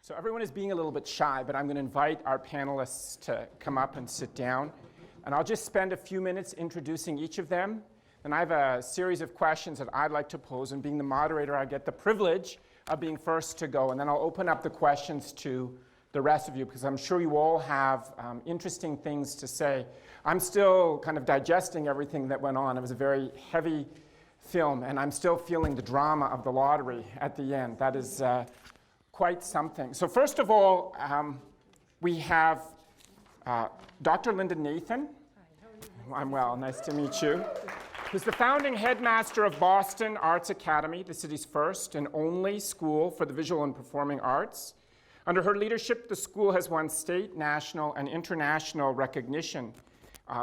So everyone is being a little bit shy, but I'm going to invite our panelists to come up and sit down. And I'll just spend a few minutes introducing each of them. And I have a series of questions that I'd like to pose. And being the moderator, I get the privilege of being first to go. And then I'll open up the questions to the rest of you, because I'm sure you all have interesting things to say. I'm still kind of digesting everything that went on. It was a very heavy film, and I'm still feeling the drama of the lottery at the end. That is quite something. So first of all, we have Dr. Linda Nathan. Hi, how are you? I'm well, nice to meet you. Who's the founding headmaster of Boston Arts Academy, the city's first and only school for the visual and performing arts. Under her leadership, the school has won state, national, and international recognition.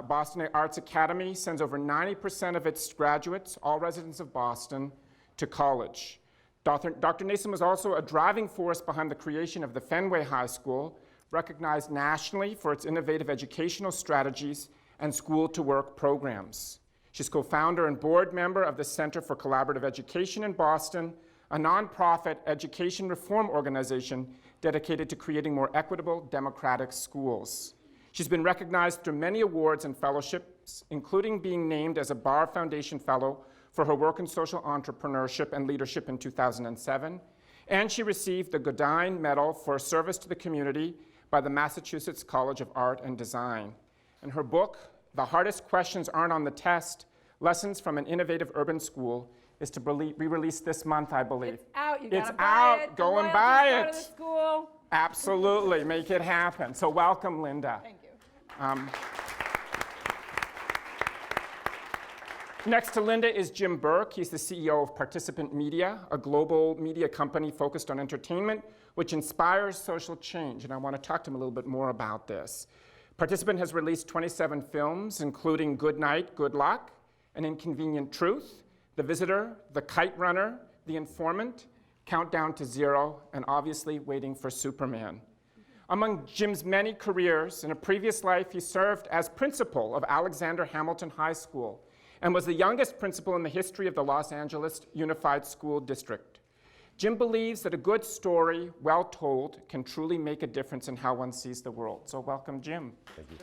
Boston Arts Academy sends over 90% of its graduates, all residents of Boston, to college. Dr. Nathan was also a driving force behind the creation of the Fenway High School, recognized nationally for its innovative educational strategies and school-to-work programs. She's co-founder and board member of the Center for Collaborative Education in Boston, a nonprofit education reform organization dedicated to creating more equitable, democratic schools. She's been recognized through many awards and fellowships, including being named as a Barr Foundation Fellow for her work in social entrepreneurship and leadership in 2007. And she received the Godine Medal for service to the community by the Massachusetts College of Art and Design. And her book, The Hardest Questions Aren't on the Test, Lessons from an Innovative Urban School, is to be released this month, I believe. It's out. You It's gotta buy out. it. Go and buy Go it. to the school. Absolutely. Make it happen. So welcome, Linda. Thank you. Next to Linda is Jim Berk. He's the CEO of Participant Media, a global media company focused on entertainment, which inspires social change. And I want to talk to him a little bit more about this. Participant has released 27 films, including Good Night, Good Luck, An Inconvenient Truth, The Visitor, The Kite Runner, The Informant, Countdown to Zero, and obviously Waiting for Superman. Among Jim's many careers, in a previous life, he served as principal of Alexander Hamilton High School and was the youngest principal in the history of the Los Angeles Unified School District. Jim believes that a good story, well told, can truly make a difference in how one sees the world. So welcome, Jim. Thank you.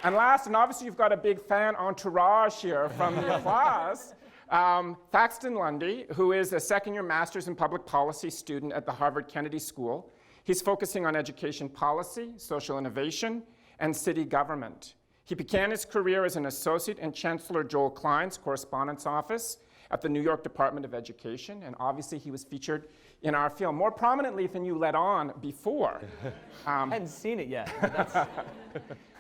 And last, and obviously you've got a big fan entourage here from the applause, Thackston Lundy, who is a second-year master's in public policy student at the Harvard Kennedy School. He's focusing on education policy, social innovation, and city government. He began his career as an associate in Chancellor Joel Klein's correspondence office at the New York Department of Education, and obviously he was featured in our film, more prominently than you let on before. I hadn't seen it yet.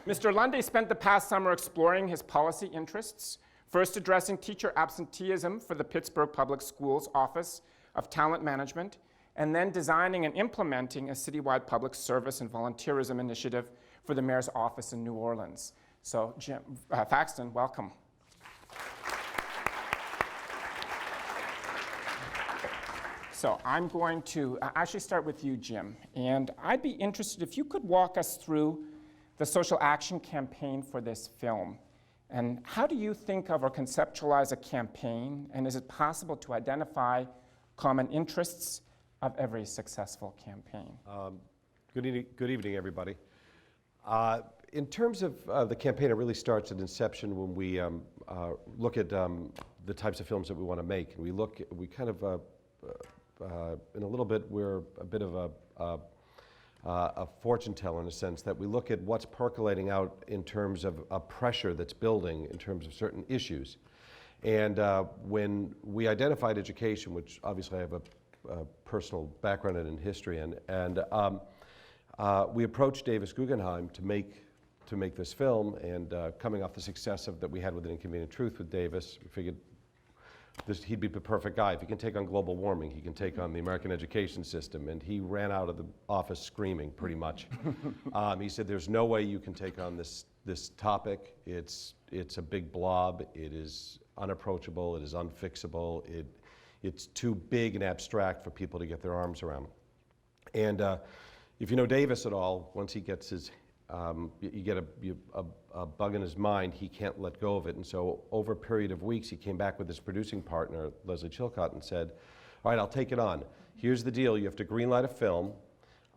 Mr. Lundy spent the past summer exploring his policy interests, first addressing teacher absenteeism for the Pittsburgh Public Schools Office of Talent Management, and then designing and implementing a citywide public service and volunteerism initiative for the mayor's office in New Orleans. So, Jim, Thackston, welcome. So I'm going to actually start with you, Jim. And I'd be interested if you could walk us through the social action campaign for this film. And how do you think of or conceptualize a campaign? And is it possible to identify common interests of every successful campaign? Good evening, everybody. In terms of the campaign, it really starts at inception when we look at the types of films that we want to make. And we kind of, in a little bit, we're a bit of a fortune teller in a sense that we look at what's percolating out in terms of a pressure that's building in terms of certain issues. And when we identified education, which obviously I have a personal background in history, and we approached Davis Guggenheim to make this film, and coming off the success that we had with An Inconvenient Truth with Davis, we figured he'd be the perfect guy. If he can take on global warming, he can take on the American education system. And he ran out of the office screaming, pretty much. He said, there's no way you can take on this topic. It's a big blob. It is unapproachable. It is unfixable. It's too big and abstract for people to get their arms around. And if you know Davis at all, once he gets his you get a bug in his mind, he can't let go of it. And so over a period of weeks, he came back with his producing partner, Leslie Chilcott, and said, All right, I'll take it on. Here's the deal. You have to greenlight a film.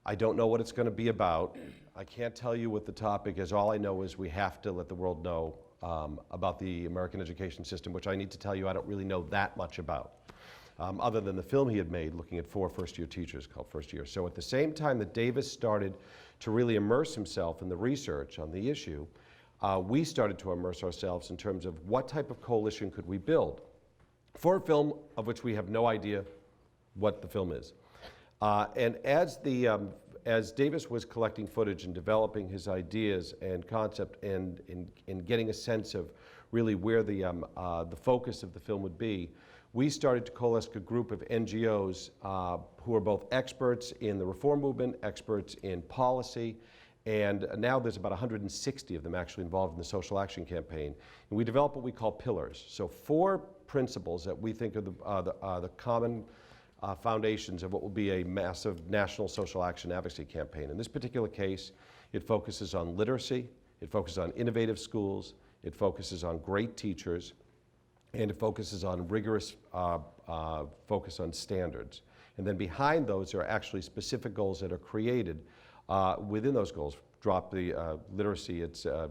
I don't know what it's going to be about. I can't tell you what the topic is. All I know is we have to let the world know about the American education system, which I need to tell you I don't really know that much about, other than the film he had made looking at 4 first-year teachers called First Year. So at the same time that Davis started to really immerse himself in the research on the issue, we started to immerse ourselves in terms of what type of coalition could we build for a film of which we have no idea what the film is. And as Davis was collecting footage and developing his ideas and concept and in getting a sense of really where the focus of the film would be, we started to coalesce a group of NGOs who are both experts in the reform movement, experts in policy, and now there's about 160 of them actually involved in the social action campaign. And we developed what we call pillars. So 4 principles that we think are the common foundations of what will be a massive national social action advocacy campaign. In this particular case, it focuses on literacy, it focuses on innovative schools, it focuses on great teachers, and it focuses on rigorous focus on standards. And then behind those are actually specific goals that are created within those goals. Drop the literacy, it's a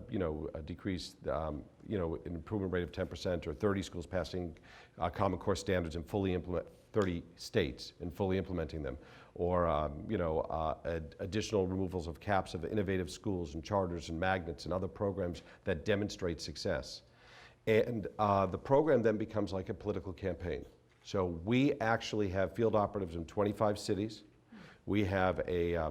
decreased an improvement rate of 10%, or 30 schools passing Common Core standards and fully implement 30 states and fully implementing them, or additional removals of caps of innovative schools and charters and magnets and other programs that demonstrate success. And the program then becomes like a political campaign. So we actually have field operatives in 25 cities. We have a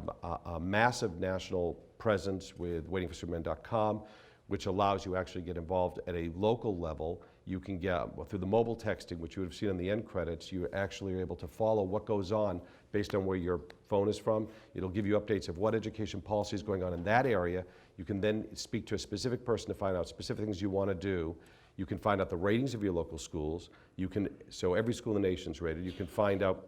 massive national presence with waitingforsuperman.com, which allows you actually get involved at a local level. You can get, through the mobile texting, which you would have seen on the end credits, you actually are able to follow what goes on based on where your phone is from. It'll give you updates of what education policy is going on in that area. You can then speak to a specific person to find out specific things you want to do. You can find out the ratings of your local schools. So every school in the nation is rated. You can find out,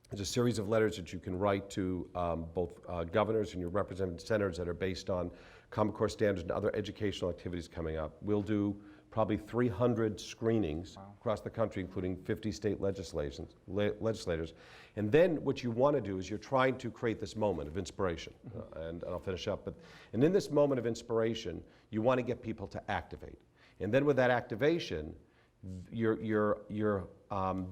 there's a series of letters that you can write to both governors and your representative senators that are based on Common Core standards and other educational activities coming up. We'll do probably 300 screenings across the country, including 50 state legislators. And then what you want to do is you're trying to create this moment of inspiration. And I'll finish up. And in this moment of inspiration, you want to get people to activate. And then with that activation, you're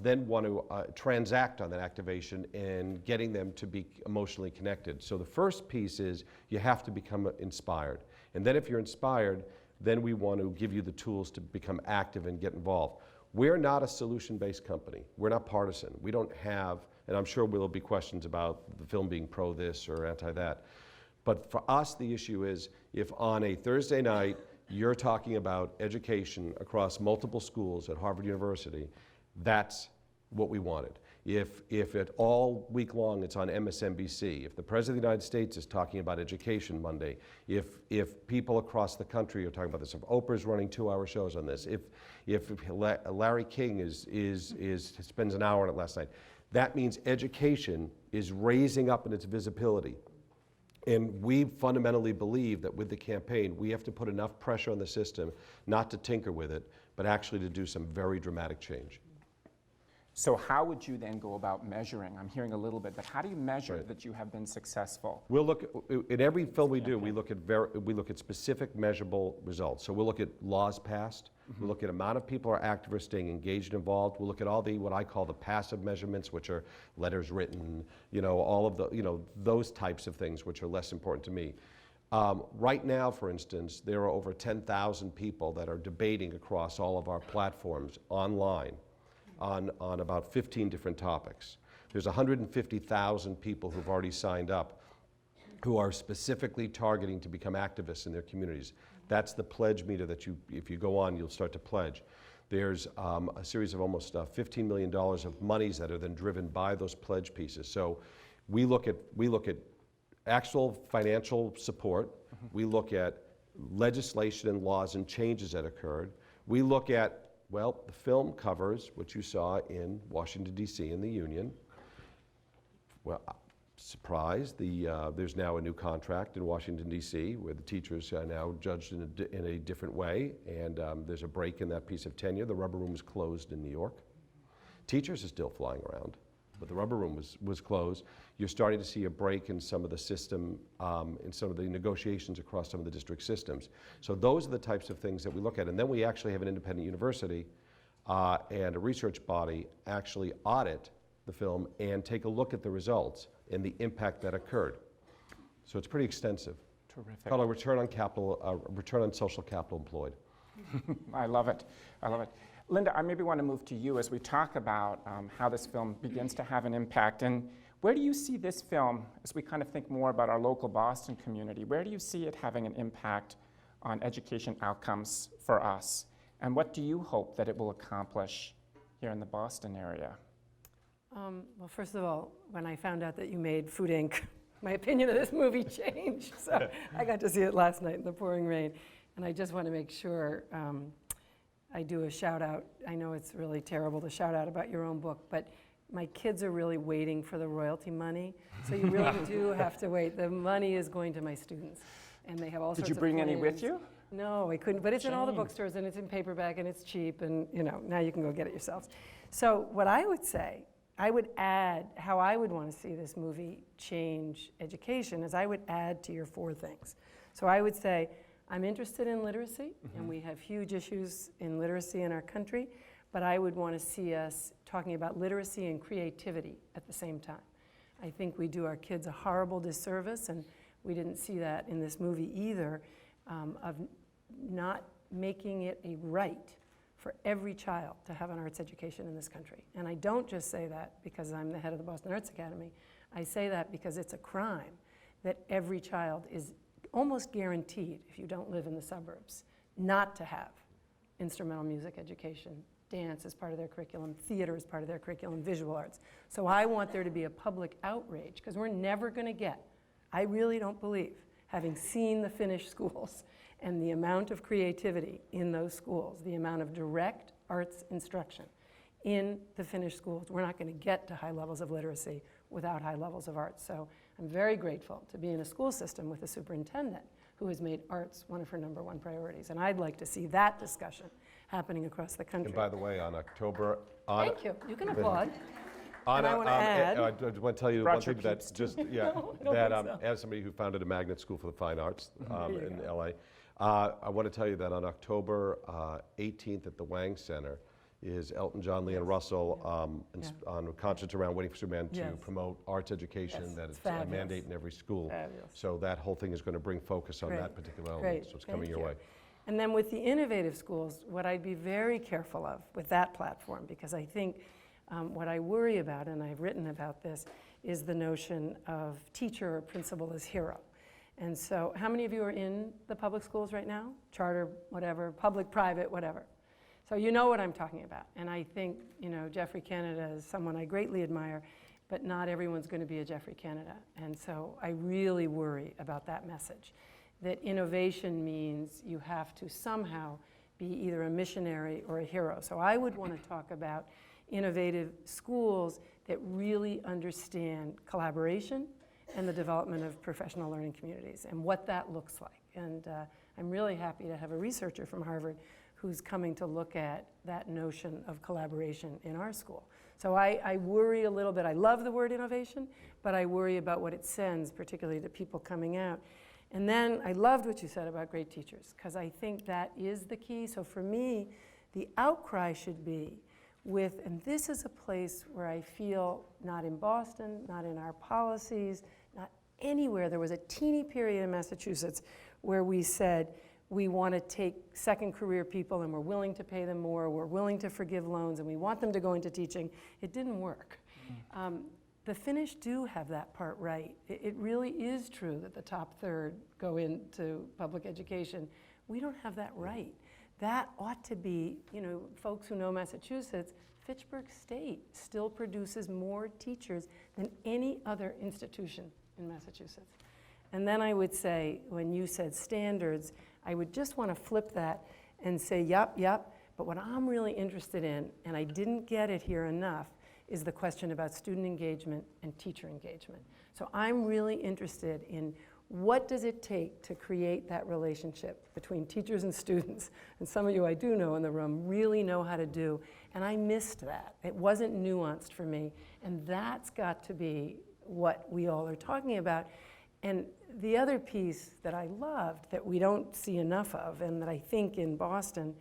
then want to transact on that activation and getting them to be emotionally connected. So the first piece is you have to become inspired. And then if you're inspired, then we want to give you the tools to become active and get involved. We're not a solution-based company. We're not partisan. We don't have, and I'm sure there'll be questions about the film being pro this or anti that. But for us, the issue is if on a Thursday night, you're talking about education across multiple schools at Harvard University, that's what we wanted. If it all week long it's on MSNBC, if the President of the United States is talking about education Monday, if people across the country are talking about this, if Oprah's running 2-hour shows on this, if Larry King spends an hour on it last night, that means education is raising up in its visibility. And we fundamentally believe that with the campaign, we have to put enough pressure on the system not to tinker with it, but actually to do some very dramatic change. So how would you then go about measuring? I'm hearing a little bit, but how do you measure that you have been successful? We'll look at every film we do. We look at specific measurable results. So we'll look at laws passed. We'll look at amount of people or activists staying engaged and involved. We'll look at all the what I call the passive measurements, which are letters written, all of the those types of things, which are less important to me. Right now, for instance, there are over 10,000 people that are debating across all of our platforms online on about 15 different topics. There's 150,000 people who've already signed up who are specifically targeting to become activists in their communities. That's the pledge meter that if you go on, you'll start to pledge. There's a series of almost $15 million of monies that are then driven by those pledge pieces. So we look at actual financial support. We look at legislation and laws and changes that occurred. We look at, well, the film covers what you saw in Washington, D.C. in the Union. Well, surprise, there's now a new contract in Washington, D.C. where the teachers are now judged in a different way, and there's a break in that piece of tenure. The rubber room is closed in New York. Teachers are still flying around. but the rubber room was closed. You're starting to see a break in some of the system, in some of the negotiations across some of the district systems. So those are the types of things that we look at. And then we actually have an independent university and a research body actually audit the film and take a look at the results and the impact that occurred. So it's pretty extensive. Terrific. It's called a return on capital, return on social capital employed. I love it. I love it. Linda, I maybe want to move to you as we talk about how this film begins to have an impact. And where do you see this film, as we kind of think more about our local Boston community, where do you see it having an impact on education outcomes for us? And what do you hope that it will accomplish here in the Boston area? Well, first of all, when I found out that you made Food Inc., my opinion of this movie changed. So I got to see it last night in the pouring rain. And I just want to make sure I do a shout out. I know it's really terrible to shout out about your own book, but my kids are really waiting for the royalty money. So you really do have to wait. The money is going to my students. And they have all sorts of Did you bring any plans. with you? No, I couldn't, but it's in all the Shame. bookstores and it's in paperback and it's cheap and now you can go get it yourselves. So what I would say, I would add how I would want to see this movie change education is I would add to your 4 things. So I would say, I'm interested in literacy and we have huge issues in literacy in our country, but I would want to see us talking about literacy and creativity at the same time. I think we do our kids a horrible disservice, and we didn't see that in this movie either, of not making it a right for every child to have an arts education in this country. And I don't just say that because I'm the head of the Boston Arts Academy. I say that because it's a crime that every child is almost guaranteed, if you don't live in the suburbs, not to have instrumental music education. Dance is part of their curriculum, theater is part of their curriculum, visual arts. So I want there to be a public outrage, because we're never going to get, I really don't believe, having seen the Finnish schools and the amount of creativity in those schools, the amount of direct arts instruction in the Finnish schools, we're not going to get to high levels of literacy without high levels of arts. So I'm very grateful to be in a school system with a superintendent who has made arts one of her #1 priorities. And I'd like to see that discussion happening across the country. And by the way, on October... Thank you. You can applaud. And I want to add... I just want to tell you Brought one thing your that's peeps just, No, I don't that think so. as somebody who founded a magnet school for the fine arts in go. LA, I want to tell you that on October 18th at the Wang Center is Elton John, Leanne Russell on concerts around Waiting for Superman to Yes. promote arts education, Yes, that it's it's a fabulous. mandate in every school. Fabulous. So that whole thing is going to bring focus on Great. that particular element. Great. So it's coming Thank your you. way. And then with the innovative schools, what I'd be very careful of with that platform, because I think what I worry about, and I've written about this, is the notion of teacher or principal as hero. And so how many of you are in the public schools right now? Charter, whatever, public, private, whatever. So you know what I'm talking about. And I think, Jeffrey Canada is someone I greatly admire, but not everyone's going to be a Jeffrey Canada. And so I really worry about that message, that innovation means you have to somehow be either a missionary or a hero. So I would want to talk about innovative schools that really understand collaboration and the development of professional learning communities and what that looks like. And I'm really happy to have a researcher from Harvard who's coming to look at that notion of collaboration in our school. So I worry a little bit. I love the word innovation, but I worry about what it sends, particularly to people coming out. And then I loved what you said about great teachers, because I think that is the key. So for me, the outcry should be and this is a place where I feel, not in Boston, not in our policies, not anywhere. There was a teeny period in Massachusetts where we said, we want to take second career people and we're willing to pay them more, we're willing to forgive loans, and we want them to go into teaching. It didn't work. The Finnish do have that part right. It really is true that the top third go into public education. We don't have that right. That ought to be, folks who know Massachusetts, Fitchburg State still produces more teachers than any other institution in Massachusetts. And then I would say, when you said standards, I would just want to flip that and say, yep, but what I'm really interested in, and I didn't get it here enough, is the question about student engagement and teacher engagement. So I'm really interested in what does it take to create that relationship between teachers and students? And some of you I do know in the room really know how to do, and I missed that. It wasn't nuanced for me, and that's got to be what we all are talking about. And the other piece that I loved that we don't see enough of, and that I think in Boston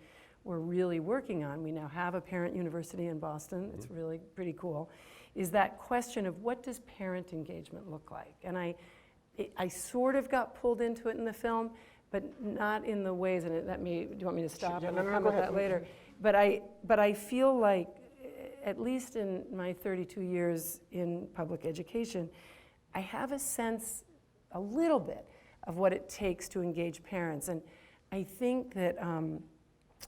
we're really working on, we now have a parent university in Boston, it's really pretty cool, is that question of what does parent engagement look like? And I sort of got pulled into it in the film, but not in the ways, and do you want me to stop? Yeah, and no, we'll no, come go to ahead. that later. But I feel like, at least in my 32 years in public education, I have a sense, a little bit, of what it takes to engage parents. And I think that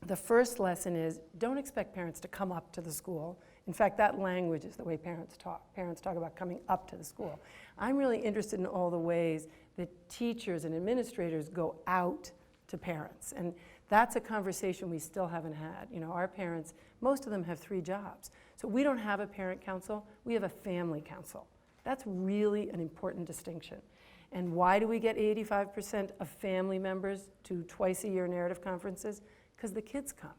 the first lesson is don't expect parents to come up to the school. In fact, that language is the way parents talk. Parents talk about coming up to the school. I'm really interested in all the ways that teachers and administrators go out to parents. And that's a conversation we still haven't had. You know, our parents, most of them have 3 jobs. So we don't have a parent council, we have a family council. That's really an important distinction. And why do we get 85% of family members to twice-a-year narrative conferences? Because the kids come.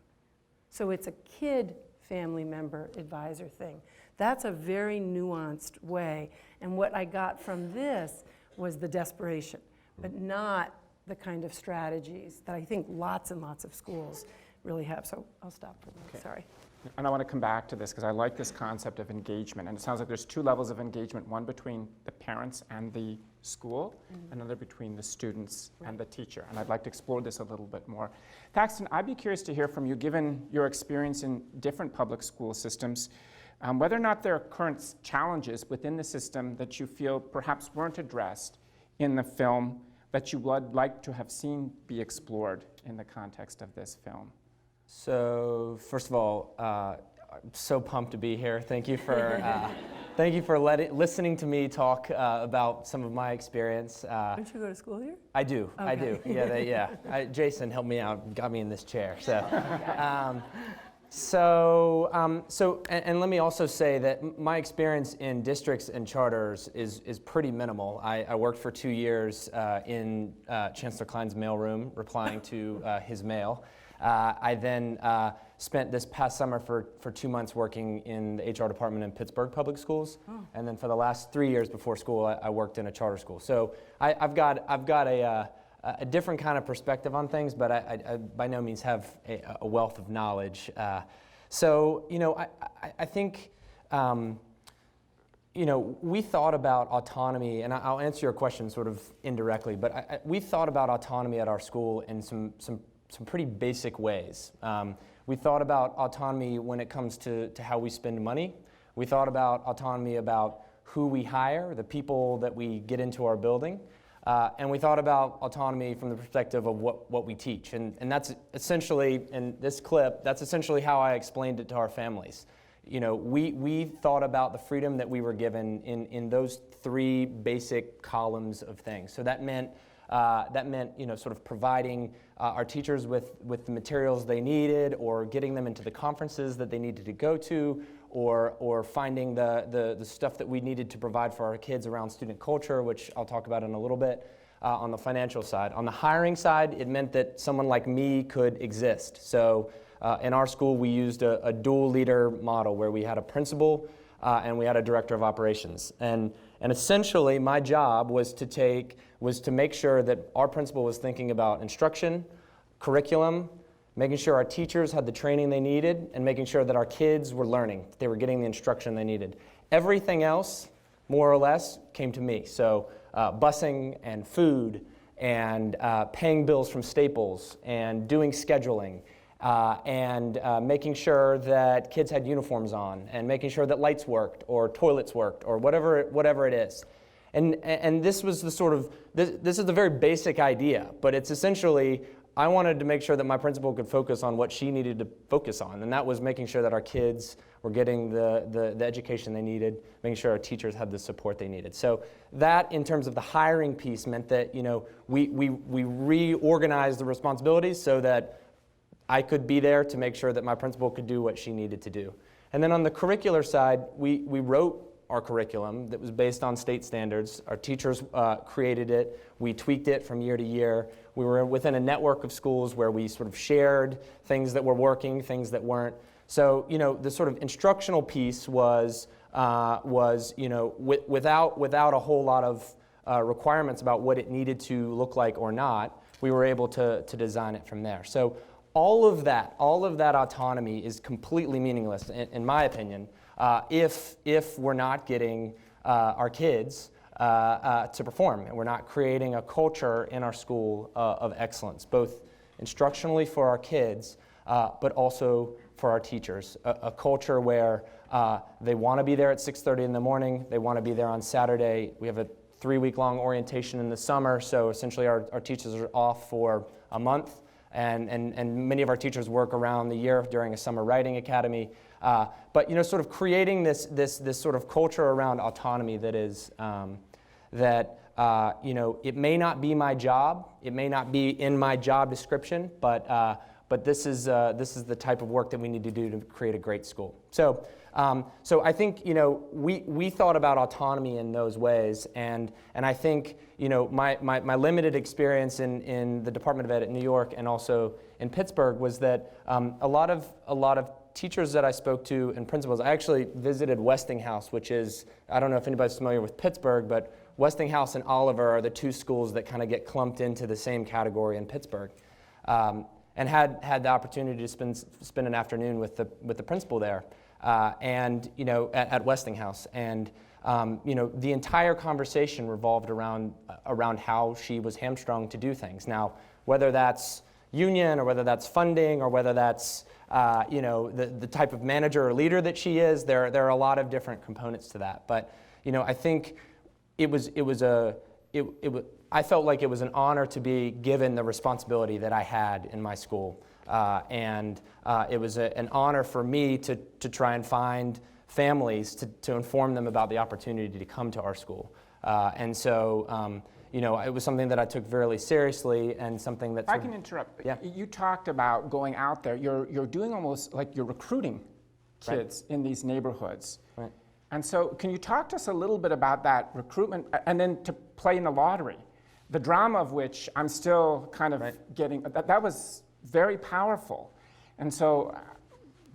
So it's a kid family member advisor thing. That's a very nuanced way. And what I got from this was the desperation, but not the kind of strategies that I think lots and lots of schools really have. So I'll stop for a minute, sorry. And I want to come back to this because I like this concept of engagement. And it sounds like there's 2 levels of engagement, one between the parents and the school, another between the students and the teacher. And I'd like to explore this a little bit more. Thackston, I'd be curious to hear from you, given your experience in different public school systems, whether or not there are current challenges within the system that you feel perhaps weren't addressed in the film that you would like to have seen be explored in the context of this film. So first of all, I'm so pumped to be here. Thank you for listening to me talk about some of my experience. Don't you go to school here? I do. Okay. I do. Yeah. Jason helped me out, got me in this chair. And let me also say that my experience in districts and charters is pretty minimal. I worked for 2 years in Chancellor Klein's mailroom, replying to his mail. I then spent this past summer for 2 months working in the HR department in Pittsburgh Public Schools, and then for the last 3 years before school, I worked in a charter school. So I've got a different kind of perspective on things, but I by no means have a wealth of knowledge. So I think we thought about autonomy, and I'll answer your question sort of indirectly, but we thought about autonomy at our school in some pretty basic ways. We thought about autonomy when it comes to how we spend money. We thought about autonomy about who we hire, the people that we get into our building. And we thought about autonomy from the perspective of what we teach. And that's essentially, in this clip, that's essentially how I explained it to our families. We thought about the freedom that we were given in those 3 basic columns of things. So that meant sort of providing our teachers with the materials they needed, or getting them into the conferences that they needed to go to, or finding the stuff that we needed to provide for our kids around student culture, which I'll talk about in a little bit, on the financial side. On the hiring side, it meant that someone like me could exist. So in our school, we used a dual leader model where we had a principal and we had a director of operations. And essentially, my job was to make sure that our principal was thinking about instruction, curriculum, making sure our teachers had the training they needed, and making sure that our kids were learning, they were getting the instruction they needed. Everything else, more or less, came to me. So busing and food and paying bills from Staples and doing scheduling and making sure that kids had uniforms on and making sure that lights worked or toilets worked or whatever it is. And this was the sort of, this is the very basic idea, but it's essentially, I wanted to make sure that my principal could focus on what she needed to focus on, and that was making sure that our kids were getting the education they needed, making sure our teachers had the support they needed. So that, in terms of the hiring piece, meant that we reorganized the responsibilities so that I could be there to make sure that my principal could do what she needed to do. And then on the curricular side, we wrote our curriculum that was based on state standards. Our teachers created it. We tweaked it from year to year. We were within a network of schools where we sort of shared things that were working, things that weren't. So, the sort of instructional piece was without a whole lot of requirements about what it needed to look like or not, we were able to design it from there. So all of that autonomy is completely meaningless, in my opinion, if we're not getting our kids to perform, and we're not creating a culture in our school of excellence, both instructionally for our kids, but also for our teachers. A culture where they want to be there at 6:30 in the morning, they want to be there on Saturday. We have a 3-week-long orientation in the summer, so essentially our teachers are off for a month, and many of our teachers work around the year during a summer writing academy. But sort of creating this sort of culture around autonomy that is it may not be my job, it may not be in my job description, but this is the type of work that we need to do to create a great school. So I think we thought about autonomy in those ways, and I think my limited experience in the Department of Ed at New York and also in Pittsburgh was that a lot of teachers that I spoke to and principals. I actually visited Westinghouse, which is, I don't know if anybody's familiar with Pittsburgh, but Westinghouse and Oliver are the two schools that kind of get clumped into the same category in Pittsburgh. And had the opportunity to spend an afternoon with the principal there, at Westinghouse, and the entire conversation revolved around how she was hamstrung to do things. Now, whether that's union or whether that's funding or whether that's the type of manager or leader that she is, there are a lot of different components to that. But I think I felt like it was an honor to be given the responsibility that I had in my school. And it was an honor for me to try and find families to inform them about the opportunity to come to our school. And so, it was something that I took very seriously, and something that... I can interrupt. Yeah. You talked about going out there. You're doing almost like you're recruiting kids in these neighborhoods. Right. And so can you talk to us a little bit about that recruitment, and then to play in the lottery, the drama of which I'm still kind of getting, that was very powerful. And so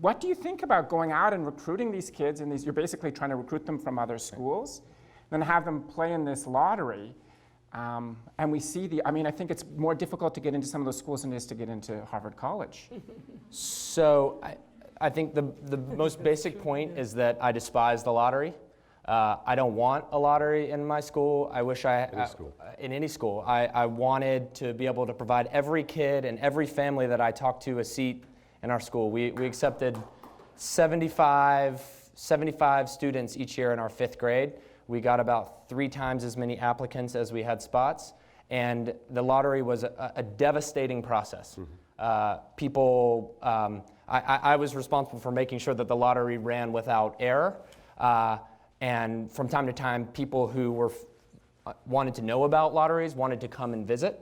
what do you think about going out and recruiting these kids, and you're basically trying to recruit them from other schools, then have them play in this lottery, and we see I think it's more difficult to get into some of those schools than it is to get into Harvard College. So I think the most basic point is that I despise the lottery. I don't want a lottery in my school. I wish in any school. I wanted to be able to provide every kid and every family that I talked to a seat in our school. We accepted 75 students each year in our 5th grade. We got about 3 times as many applicants as we had spots, and the lottery was a devastating process. Mm-hmm. I was responsible for making sure that the lottery ran without error. And from time to time, people who wanted to know about lotteries wanted to come and visit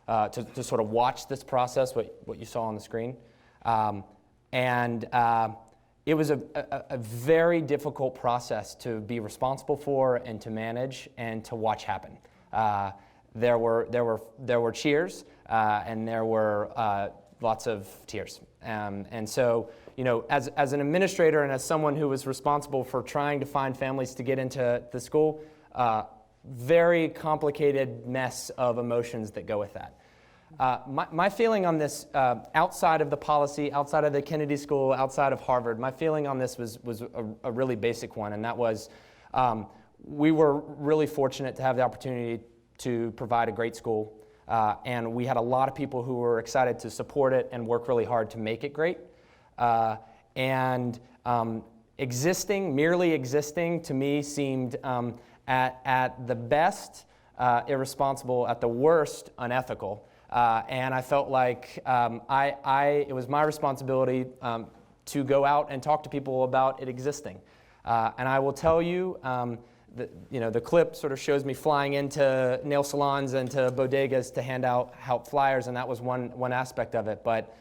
to sort of watch this process, what you saw on the screen. It was a very difficult process to be responsible for and to manage and to watch happen. There were cheers and there were lots of tears. And so, as an administrator and as someone who was responsible for trying to find families to get into the school, very complicated mess of emotions that go with that. My feeling on this, outside of the policy, outside of the Kennedy School, outside of Harvard, my feeling on this was a really basic one, and that was we were really fortunate to have the opportunity to provide a great school. And we had a lot of people who were excited to support it and work really hard to make it great. Merely existing to me seemed at the best irresponsible, at the worst unethical. And I felt like it was my responsibility to go out and talk to people about it existing. And I will tell you, the clip sort of shows me flying into nail salons and to bodegas to hand out flyers, and that was one aspect of it. But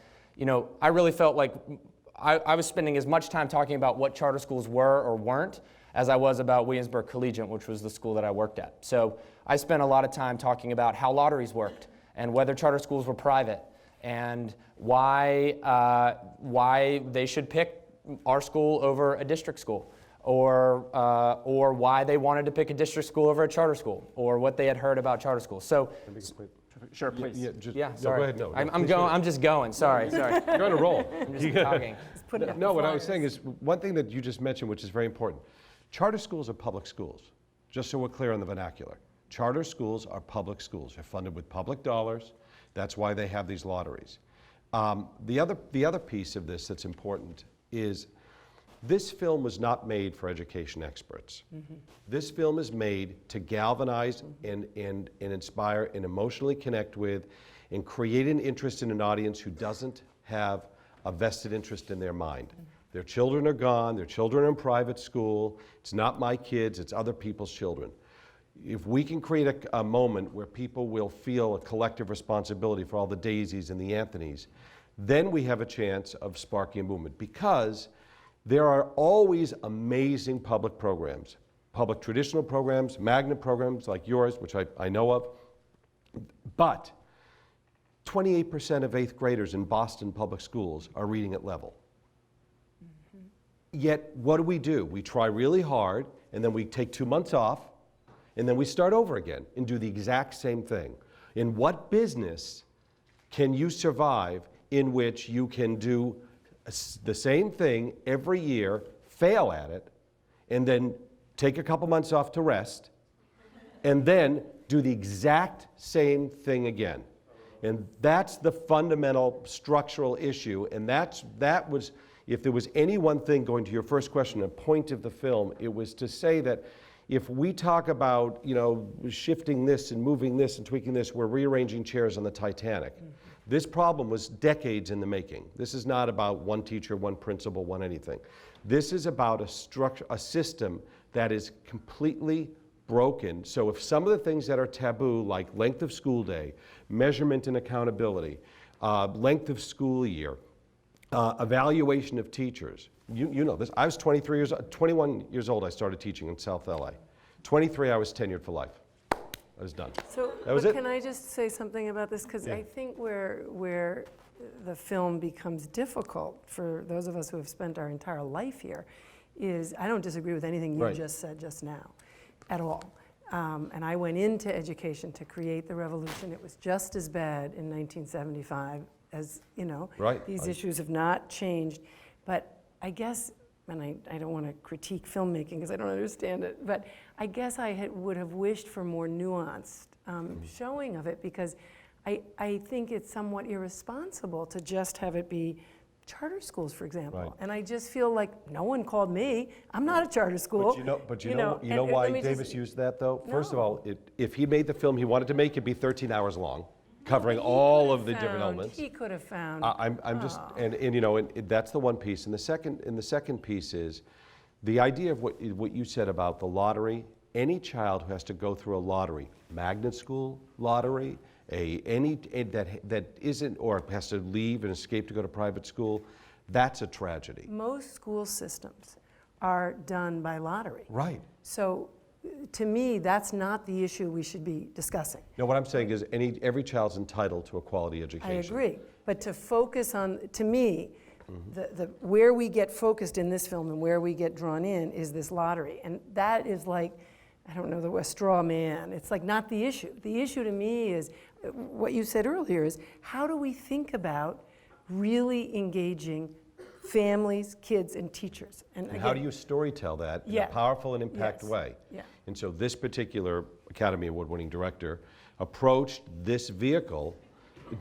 I really felt like I was spending as much time talking about what charter schools were or weren't as I was about Williamsburg Collegiate, which was the school that I worked at. So I spent a lot of time talking about how lotteries worked and whether charter schools were private and why they should pick our school over a district school, or why they wanted to pick a district school over a charter school, or what they had heard about charter schools. So, Sure, please. sorry. Go ahead. No, I'm just going. Sorry. You're on a roll. I'm just talking. No, what I was saying is, one thing that you just mentioned, which is very important, charter schools are public schools, just so we're clear on the vernacular. Charter schools are public schools. They're funded with public dollars. That's why they have these lotteries. The other piece of this that's important is this film was not made for education experts. This film is made to galvanize and inspire and emotionally connect with and create an interest in an audience who doesn't have a vested interest in their mind. Their children are gone, their children are in private school, it's not my kids, it's other people's children. If we can create a moment where people will feel a collective responsibility for all the Daisies and the Anthonys, then we have a chance of sparking a movement, because there are always amazing public programs, public traditional programs, magnet programs like yours, which I know of, but 28% of 8th graders in Boston public schools are reading at level. Yet, what do? We try really hard, and then we take 2 months off, and then we start over again and do the exact same thing. In what business can you survive in which you can do the same thing every year, fail at it, and then take a couple months off to rest, and then do the exact same thing again? And that's the fundamental structural issue, and that was, if there was any one thing, going to your first question, a point of the film, it was to say that if we talk about, shifting this and moving this and tweaking this, we're rearranging chairs on the Titanic. This problem was decades in the making. This is not about one teacher, one principal, one anything. This is about a system that is completely broken. So if some of the things that are taboo, like length of school day, measurement and accountability, length of school year, evaluation of teachers, you know this. I was 21 years old, I started teaching in South LA. 23, I was tenured for life. I was done. So, that was but it. Can I just say something about this? Because I think where the film becomes difficult for those of us who have spent our entire life here is, I don't disagree with anything you just said just now, at all. And I went into education to create the revolution. It was just as bad in 1975 as, these issues have not changed. But I guess, and I don't want to critique filmmaking because I don't understand it, but I guess I would have wished for more nuanced showing of it, because I think it's somewhat irresponsible to just have it be charter schools, for example. Right. And I just feel like no one called me. I'm not a charter school. But you know why Davis used that, though? First of all, if he made the film he wanted to make, it'd be 13 hours long, covering all of the different elements. He could have found. I'm just, and that's the one piece. And the second piece is the idea of what you said about the lottery. Any child who has to go through a lottery, magnet school lottery, that isn't, or has to leave and escape to go to private school, that's a tragedy. Most school systems are done by lottery. Right. So, to me, that's not the issue we should be discussing. No, what I'm saying is every child's entitled to a quality education. I agree, but to focus on, to me, where we get focused in this film and where we get drawn in is this lottery, and that is like, I don't know, a straw man. It's like not the issue. The issue to me is what you said earlier, is how do we think about really engaging families, kids, and teachers? And again, how do you storytell that in a powerful and impact way? Yeah. And so this particular Academy Award-winning director approached this vehicle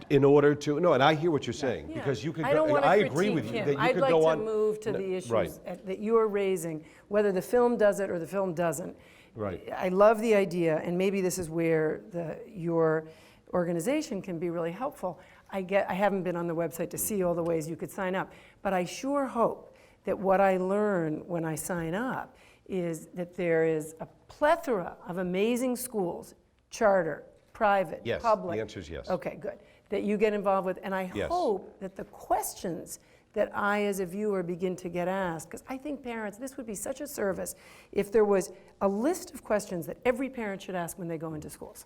in order to, and I hear what you're saying, because you could go, I agree with you, that you I'd could like go to on. move to the issues Right. that you're raising, whether the film does it or the film doesn't. Right. I love the idea, and maybe this is where your organization can be really helpful. I haven't been on the website to see all the ways you could sign up, but I sure hope that what I learn when I sign up is that there is a plethora of amazing schools, charter, private, Yes, public. the answer is yes. Okay, good. That you get involved with, and I Yes. hope that the questions that I, as a viewer, begin to get asked. Because I think parents, this would be such a service if there was a list of questions that every parent should ask when they go into schools.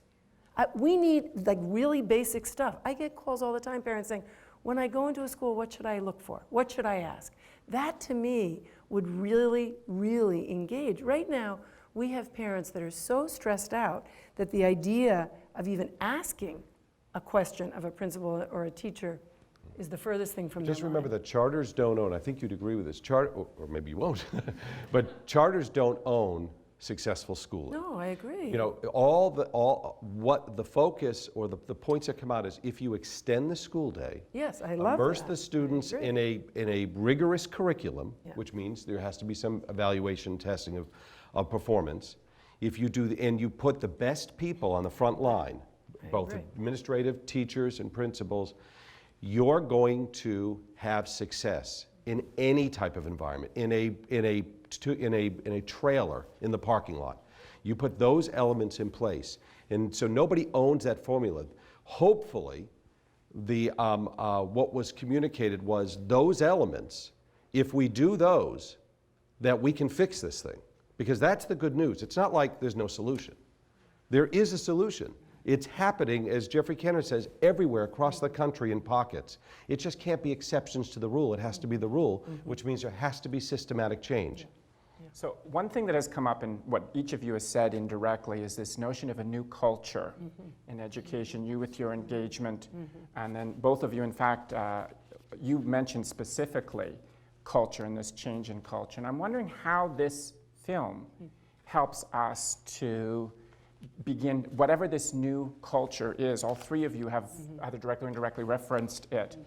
We need like really basic stuff. I get calls all the time, parents saying, when I go into a school, what should I look for? What should I ask? That to me would really, really engage. Right now, we have parents that are so stressed out that the idea of even asking a question of a principal or a teacher is the furthest thing from Just their remember mind. that charters don't own, I think you'd agree with this, or maybe you won't, but charters don't own successful schooling. No, I agree. You know, what the focus or the points that come out is if you extend the school day, Yes, I love immerse that. the students I in a rigorous curriculum, Yeah. which means there has to be some evaluation, testing of performance. If you do, and you put the best people on the front line, I both agree. administrative, teachers, and principals, you're going to have success in any type of environment, in a trailer in the parking lot. You put those elements in place, and so nobody owns that formula. Hopefully, what was communicated was those elements. If we do those, that we can fix this thing, because that's the good news. It's not like there's no solution. There is a solution. It's happening, as Jeffrey Kenner says, everywhere across the country in pockets. It just can't be exceptions to the rule. It has to be the rule, which means there has to be systematic change. So one thing that has come up in what each of you has said indirectly is this notion of a new culture in education, you with your engagement, and then both of you, in fact, you mentioned specifically culture and this change in culture. And I'm wondering how this film helps us to begin, whatever this new culture is. All three of you have either directly or indirectly referenced it.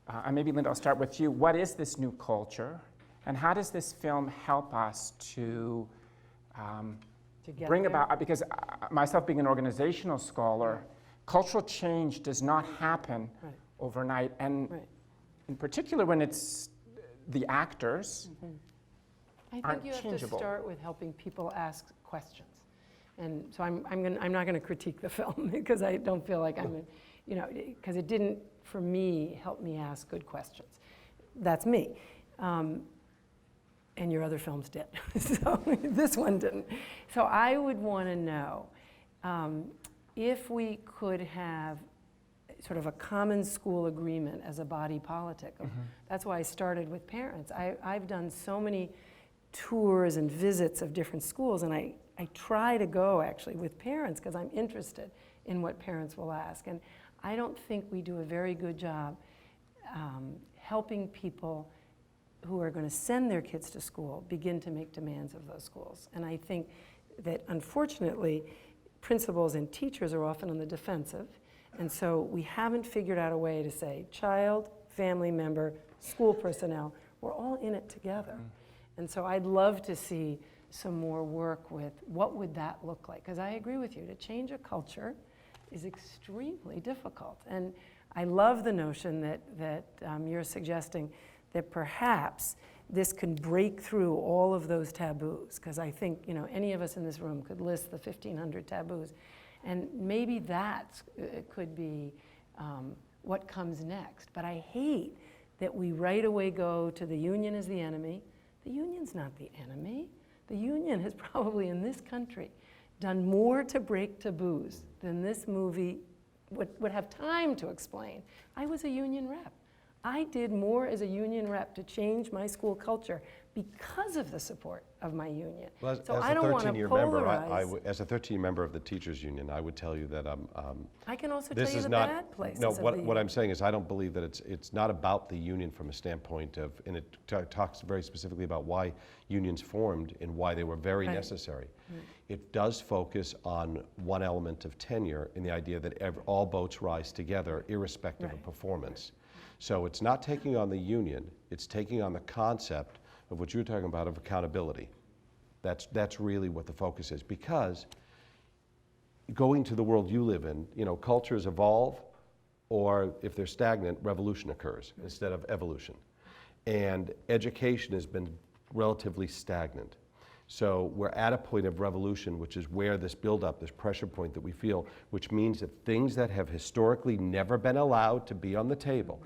And maybe, Linda, I'll start with you. What is this new culture? And how does this film help us to get bring there? about, because myself being an organizational scholar, cultural change does not happen Right. overnight. And Right. in particular when it's the actors, I think aren't you have changeable. to start with helping people ask questions. And so I'm not going to critique the film because I don't feel like I'm, because it didn't, for me, help me ask good questions. That's me. And your other films did. So this one didn't. So I would want to know if we could have sort of a common school agreement as a body politic. That's why I started with parents. I've done so many tours and visits of different schools, and I try to go actually with parents because I'm interested in what parents will ask. And I don't think we do a very good job helping people who are going to send their kids to school begin to make demands of those schools. And I think that unfortunately, principals and teachers are often on the defensive. And so we haven't figured out a way to say, child, family member, school personnel, we're all in it together. And so I'd love to see some more work with what would that look like? Because I agree with you, to change a culture is extremely difficult. And I love the notion that you're suggesting that perhaps this can break through all of those taboos. Because I think any of us in this room could list the 1,500 taboos. And maybe that could be what comes next. But I hate that we right away go to the union as the enemy. The union's not the enemy. The union has probably in this country done more to break taboos than this movie would have time to explain. I was a union rep. I did more as a union rep to change my school culture because of the support of my union. Well, So I don't want to polarize. as a 13-year member of the teachers union, I would tell you that I can also tell this you is the not. bad places No, of the what union. I'm saying is I don't believe that it's not about the union from a standpoint of, and it talks very specifically about why unions formed and why they were very Right. necessary. It does focus on one element of tenure in the idea that all boats rise together irrespective of Right. performance. So it's not taking on the union, it's taking on the concept of what you're talking about of accountability. That's really what the focus is, because going to the world you live in, cultures evolve, or if they're stagnant, revolution occurs instead of evolution. And education has been relatively stagnant. So we're at a point of revolution, which is where this buildup, this pressure point that we feel, which means that things that have historically never been allowed to be on the table,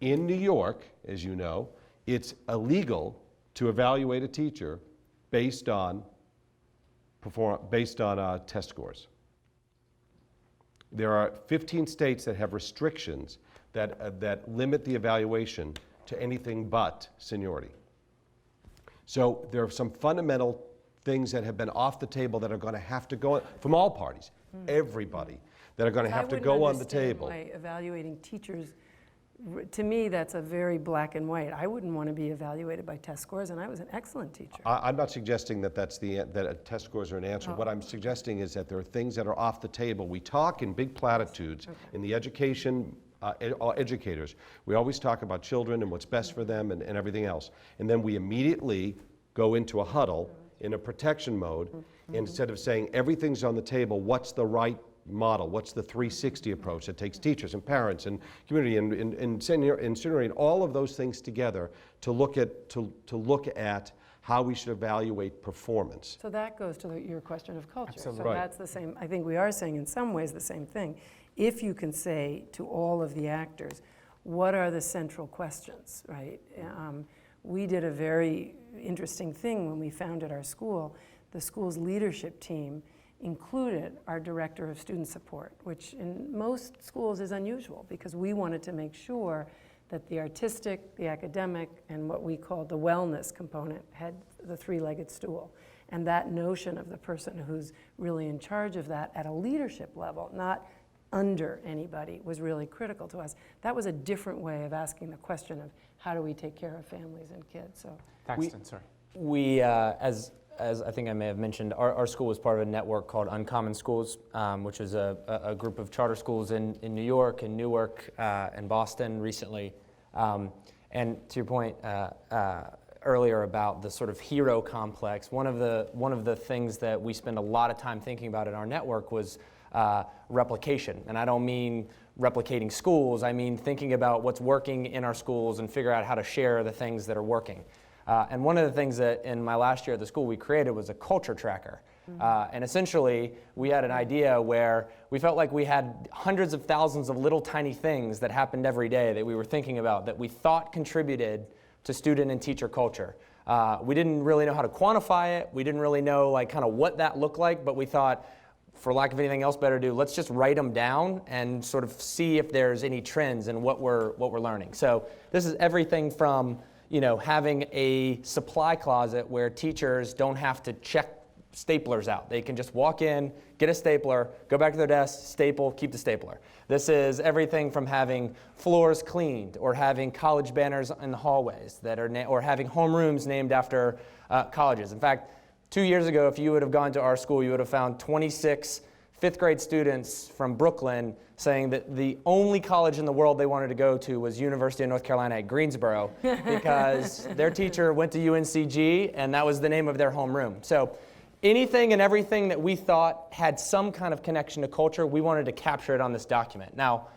In New York, as you know, it's illegal to evaluate a teacher based on test scores. There are 15 states that have restrictions that limit the evaluation to anything but seniority. So there are some fundamental things that have been off the table that are going to have to go from all parties, everybody, that are going to have to go on the table. Why evaluating teachers, to me, that's a very black and white. I wouldn't want to be evaluated by test scores, and I was an excellent teacher. I'm not suggesting that that test scores are an answer. What I'm suggesting is that there are things that are off the table. We talk in big platitudes in the education. Educators, we always talk about children and what's best for them and everything else. And then we immediately go into a huddle in a protection mode. Instead of saying everything's on the table, what's the right model? What's the 360 approach that takes teachers and parents and community and incinerating all of those things together to look at how we should evaluate performance. So that goes to your question of culture. Absolutely. So Right. that's the same, I think we are saying in some ways the same thing. If you can say to all of the actors, what are the central questions, right? We did a very interesting thing when we founded our school. The school's leadership team included our director of student support, which in most schools is unusual because we wanted to make sure that the artistic, the academic, and what we call the wellness component had the three-legged stool. And that notion of the person who's really in charge of that at a leadership level, not under anybody, was really critical to us. That was a different way of asking the question of how do we take care of families and kids. So Thackston, sorry. We, as I think I may have mentioned, our school was part of a network called Uncommon Schools, which is a group of charter schools in New York and Newark and Boston recently. And to your point earlier about the sort of hero complex, one of the things that we spend a lot of time thinking about in our network was replication. And I don't mean replicating schools, I mean thinking about what's working in our schools and figure out how to share the things that are working. And one of the things that in my last year at the school we created was a culture tracker. And essentially we had an idea where we felt like we had hundreds of thousands of little tiny things that happened every day that we were thinking about that we thought contributed to student and teacher culture. We didn't really know how to quantify it. We didn't really know like kind of what that looked like, but we thought, for lack of anything else better to do, let's just write them down and sort of see if there's any trends in what we're learning. So this is everything from having a supply closet where teachers don't have to check staplers out. They can just walk in, get a stapler, go back to their desk, staple, keep the stapler. This is everything from having floors cleaned or having college banners in the hallways that are or having homerooms named after colleges. In fact, 2 years ago, if you would have gone to our school, you would have found 26 fifth grade students from Brooklyn saying that the only college in the world they wanted to go to was University of North Carolina at Greensboro because their teacher went to UNCG and that was the name of their homeroom. So anything and everything that we thought had some kind of connection to culture, we wanted to capture it on this document. Now,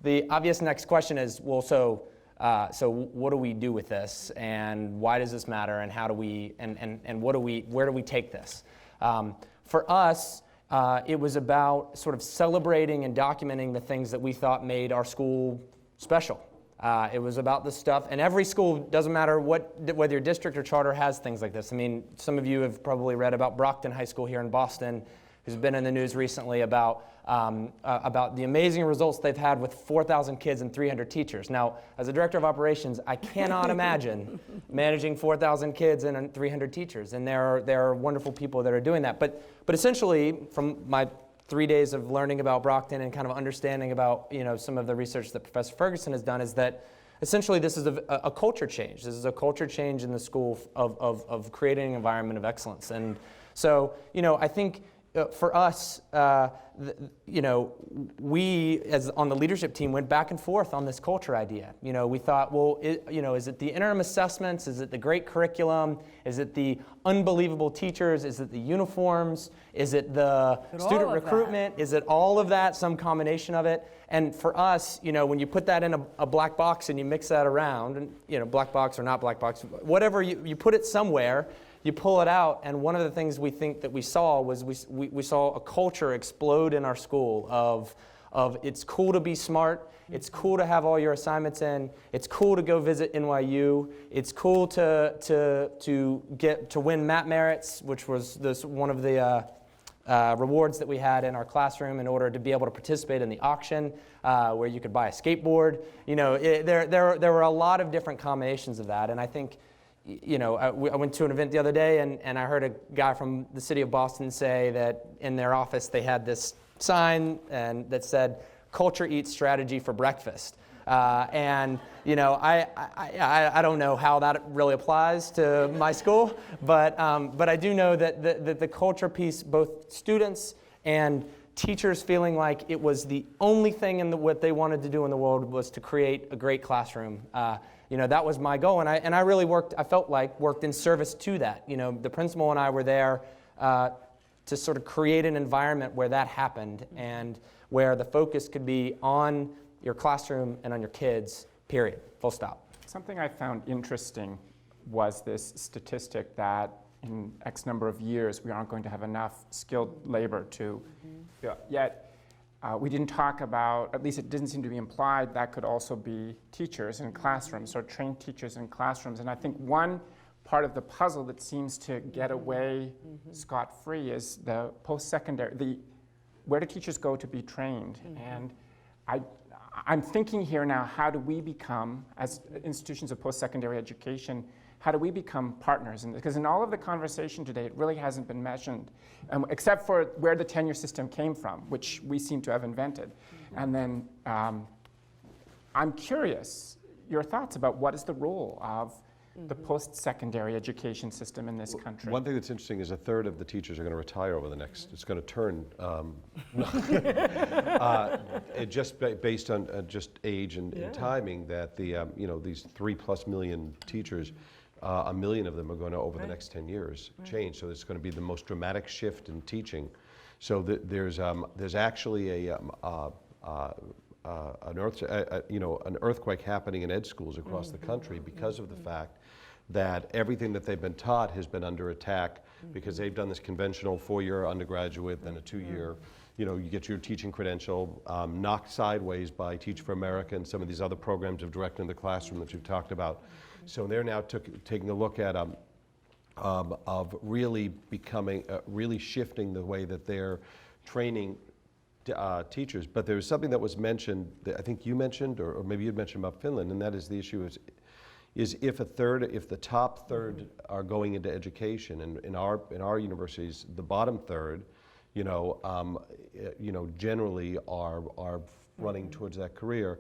the obvious next question is, well, so what do we do with this, and why does this matter, and how do we, and where do we take this? For us, it was about sort of celebrating and documenting the things that we thought made our school special. It was about the stuff, and every school, doesn't matter whether your district or charter, has things like this. I mean, some of you have probably read about Brockton High School here in Boston, who's been in the news recently about the amazing results they've had with 4,000 kids and 300 teachers. Now, as a director of operations, I cannot imagine managing 4,000 kids and 300 teachers, and there are wonderful people that are doing that. But essentially, from my 3 days of learning about Brockton and kind of understanding about some of the research that Professor Ferguson has done is that essentially this is a culture change. This is a culture change in the school of creating an environment of excellence. And so, I think for us, we, as on the leadership team, went back and forth on this culture idea. We thought, well, is it the interim assessments? Is it the great curriculum? Is it the unbelievable teachers? Is it the uniforms? Is it the student recruitment? Is it all of that, some combination of it? And for us, when you put that in a black box and you mix that around, and black box or not black box, whatever, you put it somewhere, you pull it out, and one of the things we think that we saw was we saw a culture explode in our school of of it's cool to be smart, it's cool to have all your assignments in, it's cool to go visit NYU, it's cool to win MAT merits, which was one of the rewards that we had in our classroom in order to be able to participate in the auction where you could buy a skateboard. There were a lot of different combinations of that, and I think, I went to an event the other day and I heard a guy from the city of Boston say that in their office they had this sign that said, "Culture eats strategy for breakfast." I don't know how that really applies to my school, but I do know that the culture piece, both students and teachers feeling like it was the only thing in what they wanted to do in the world was to create a great classroom. That was my goal, and I really worked in service to that. The principal and I were there to sort of create an environment where that happened and where the focus could be on your classroom and on your kids, period, full stop. Something I found interesting was this statistic that in X number of years we aren't going to have enough skilled labor to, yet we didn't talk about, at least it didn't seem to be implied, that could also be teachers in classrooms or trained teachers in classrooms. And I think one part of the puzzle that seems to get away scot-free is the post-secondary, where do teachers go to be trained? And I'm thinking here now, how do we become, as institutions of post-secondary education, how do we become partners in this? Because in all of the conversation today, it really hasn't been mentioned, except for where the tenure system came from, which we seem to have invented. And then I'm curious, your thoughts about what is the role of the post-secondary education system in this country. One thing that's interesting is a third of the teachers are going to retire over the next, it's going to turn, just based on just age and timing, that these 3+ million teachers, 1 million of them are going to, over the next 10 years, change. So it's going to be the most dramatic shift in teaching. So there's actually an earthquake happening in ed schools across the country because of the fact that everything that they've been taught has been under attack because they've done this conventional 4-year undergraduate, then a 2-year, you get your teaching credential, knocked sideways by Teach for America and some of these other programs of direct in the classroom that you've talked about. So they're now taking a look at of really becoming, really shifting the way that they're training teachers. But there was something that was mentioned that I think you mentioned, or maybe you'd mentioned about Finland, and that is the issue is if the top third are going into education, and in our universities, the bottom third, generally are running towards that career,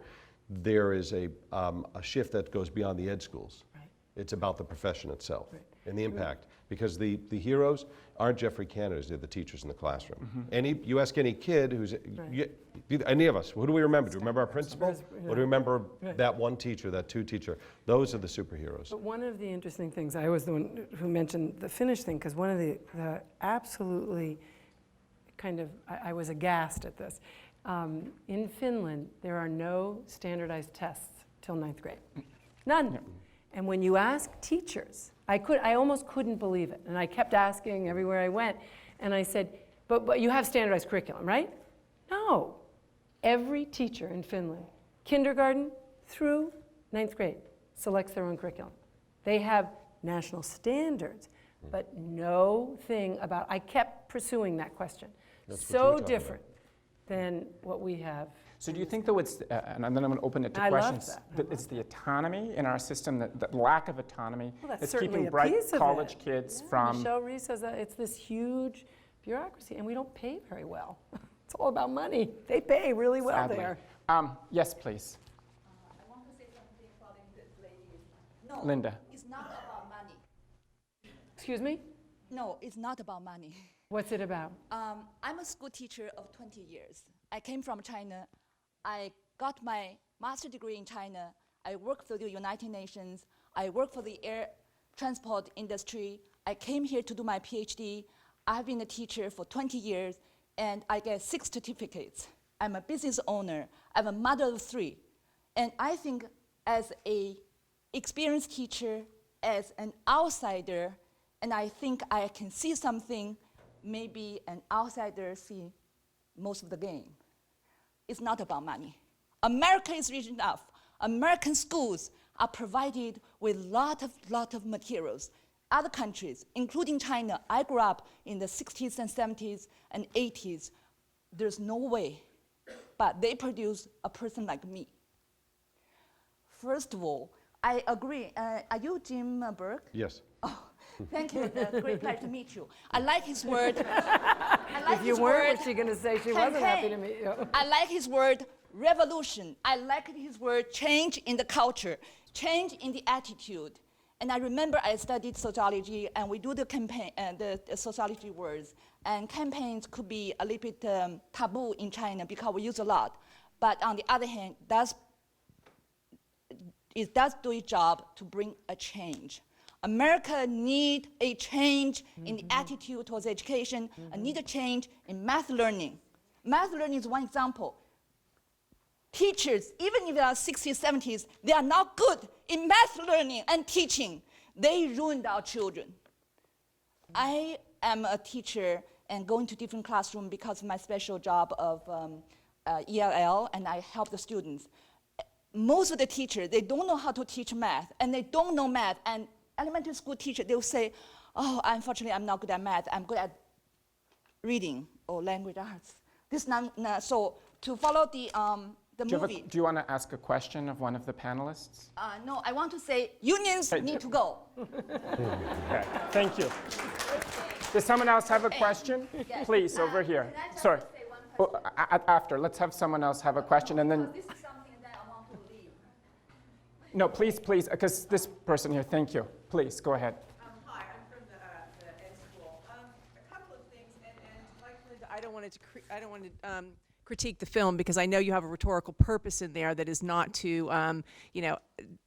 there is a shift that goes beyond the ed schools. Right. It's about the profession itself and the impact. Because the heroes aren't Jeffrey Canners, they're the teachers in the classroom. You ask any kid who's, any of us, who do we remember? Do we remember our principal? Or do we remember that one teacher, that two teacher? Those are the superheroes. But one of the interesting things, I was the one who mentioned the Finnish thing, because one of the absolutely I was aghast at this. In Finland, there are no standardized tests till 9th grade. None. Yeah. And when you ask teachers, I almost couldn't believe it. And I kept asking everywhere I went. And I said, but you have standardized curriculum, right? No. Every teacher in Finland, kindergarten through 9th grade, selects their own curriculum. They have national standards, but no thing about, I kept pursuing that question. That's so different than what we have. So do you think, though, it's, and then I'm going to open it to questions, that it's the autonomy in our system, that lack of autonomy, that's keeping bright college kids from... Michelle Reese says that it's this huge bureaucracy, and we don't pay very well. It's all about money. They pay really well Sadly. there. Yes, please. I want to say something following this lady. No, Linda. It's not about money. Excuse me? No, it's not about money. What's it about? I'm a school teacher of 20 years. I came from China. I got my master's degree in China. I work for the United Nations. I work for the air transport industry. I came here to do my PhD. I've been a teacher for 20 years, and I get 6 certificates. I'm a business owner. I'm a mother of 3. And I think as an experienced teacher, as an outsider, and I think I can see something maybe an outsider see most of the game. is not about money. America is rich enough. American schools are provided with lot of materials. Other countries, including China, I grew up in the 60s and 70s and 80s. There's no way, but they produce a person like me. First of all, I agree. Are you Jim Berk? Yes. Oh, thank you. Great pleasure to meet you. I like his word. I like If you his weren't, word, what's she going to say? She wasn't happy to campaign. meet you. I like his word revolution. I like his word change in the culture, change in the attitude. And I remember I studied sociology, and we do the campaign, the sociology words. And campaigns could be a little bit taboo in China because we use a lot. But on the other hand, it does do its job to bring a change. America need a change in the attitude towards education, and need a change in math learning. Math learning is one example. Teachers, even if they are 60s, 70s, they are not good in math learning and teaching. They ruined our children. I am a teacher and going to different classrooms because of my special job of ELL, and I help the students. Most of the teachers, they don't know how to teach math, and they don't know math. And elementary school teacher, they'll say, oh, unfortunately, I'm not good at math. I'm good at reading or language arts. So to follow the movie. Do you want to ask a question of one of the panelists? No, I want to say unions need to go. Okay, thank you. Does someone else have a question? Yes. Please, over here. Can I just Sorry. say one question? After, let's have someone else have a question, and then, This is something that I want to leave. no, please, because this person here, thank you. Please, go ahead. Hi, I'm from the Ed School. A couple of things, and like Linda, I don't want to critique the film because I know you have a rhetorical purpose in there that is not to,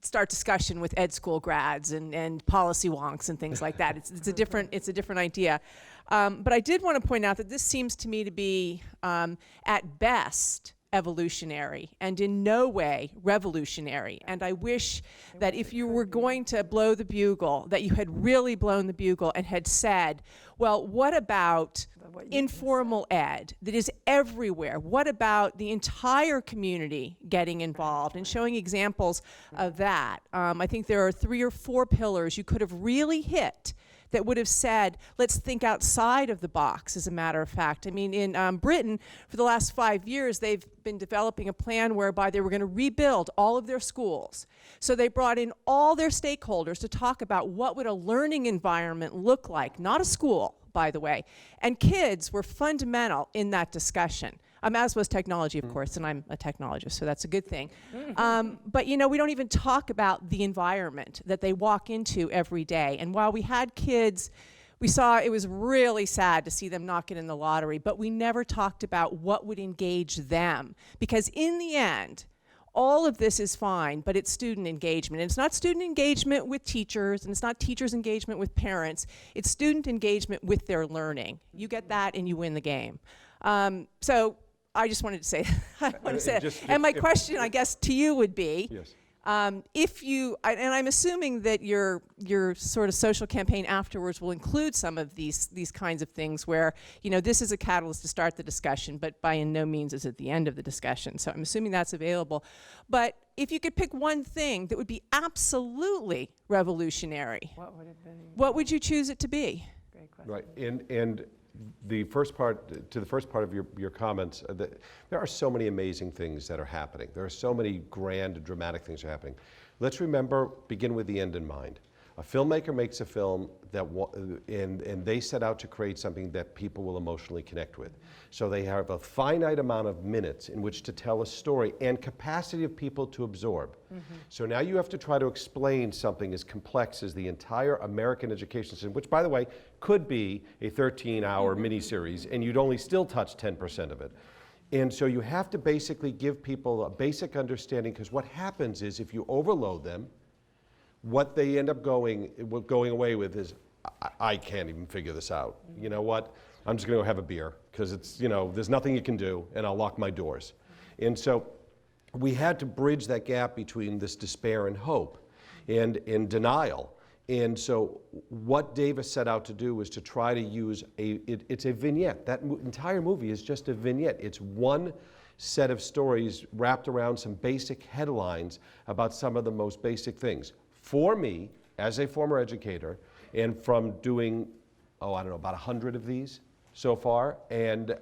start discussion with Ed School grads and policy wonks and things like that. It's a different idea. But I did want to point out that this seems to me to be, at best, evolutionary and in no way revolutionary. And I wish that if you were going to blow the bugle, that you had really blown the bugle and had said, well, what about informal ed that is everywhere? What about the entire community getting involved and showing examples of that? I think there are 3 or 4 pillars you could have really hit that would have said, let's think outside of the box, as a matter of fact. I mean, in Britain, for the last 5 years, they've been developing a plan whereby they were going to rebuild all of their schools. So they brought in all their stakeholders to talk about what would a learning environment look like, not a school, by the way. And kids were fundamental in that discussion. As was technology, of course, and I'm a technologist, so that's a good thing. But we don't even talk about the environment that they walk into every day. And while we had kids, we saw it was really sad to see them not get in the lottery, but we never talked about what would engage them. Because in the end, all of this is fine, but it's student engagement. And it's not student engagement with teachers, and it's not teachers' engagement with parents. It's student engagement with their learning. You get that, and you win the game. So I just wanted to say, and my question, I guess, to you would be, Yes. If you, and I'm assuming that your sort of social campaign afterwards will include some of these kinds of things where, this is a catalyst to start the discussion, but by no means is it the end of the discussion. So I'm assuming that's available. But if you could pick one thing that would be absolutely revolutionary, What would it be? what would you choose it to be? Great question. Right, and the first part of your comments, there are so many amazing things that are happening. There are so many grand, dramatic things that are happening. Let's remember, begin with the end in mind. A filmmaker makes a film and they set out to create something that people will emotionally connect with. So they have a finite amount of minutes in which to tell a story and capacity of people to absorb. So now you have to try to explain something as complex as the entire American education system, which, by the way, could be a 13-hour miniseries, and you'd only still touch 10% of it. And so you have to basically give people a basic understanding, because what happens is if you overload them, what they end up going away with is, I can't even figure this out. You know what? I'm just going to go have a beer because it's, there's nothing you can do, and I'll lock my doors. And so we had to bridge that gap between this despair and hope and denial. And so what Davis set out to do was to try to use it's a vignette. That entire movie is just a vignette. It's one set of stories wrapped around some basic headlines about some of the most basic things. For me, as a former educator, and from doing, I don't know, about 100 of these so far, and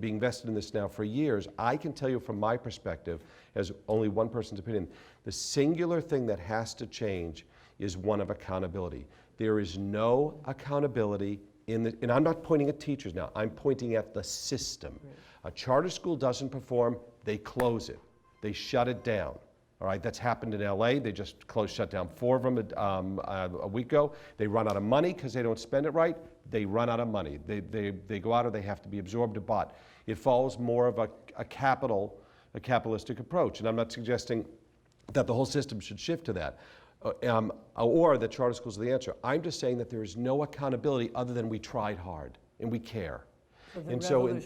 being invested in this now for years, I can tell you from my perspective, as only one person's opinion, the singular thing that has to change is one of accountability. There is no accountability and I'm not pointing at teachers now, I'm pointing at the system. Right. A charter school doesn't perform, they close it. They shut it down. All right, that's happened in LA. They just shut down 4 of them a week ago. They run out of money because they don't spend it right. They run out of money. They go out or they have to be absorbed or bought. It follows more of a capitalistic approach. And I'm not suggesting that the whole system should shift to that. Or that charter schools are the answer. I'm just saying that there is no accountability other than we tried hard and we care. So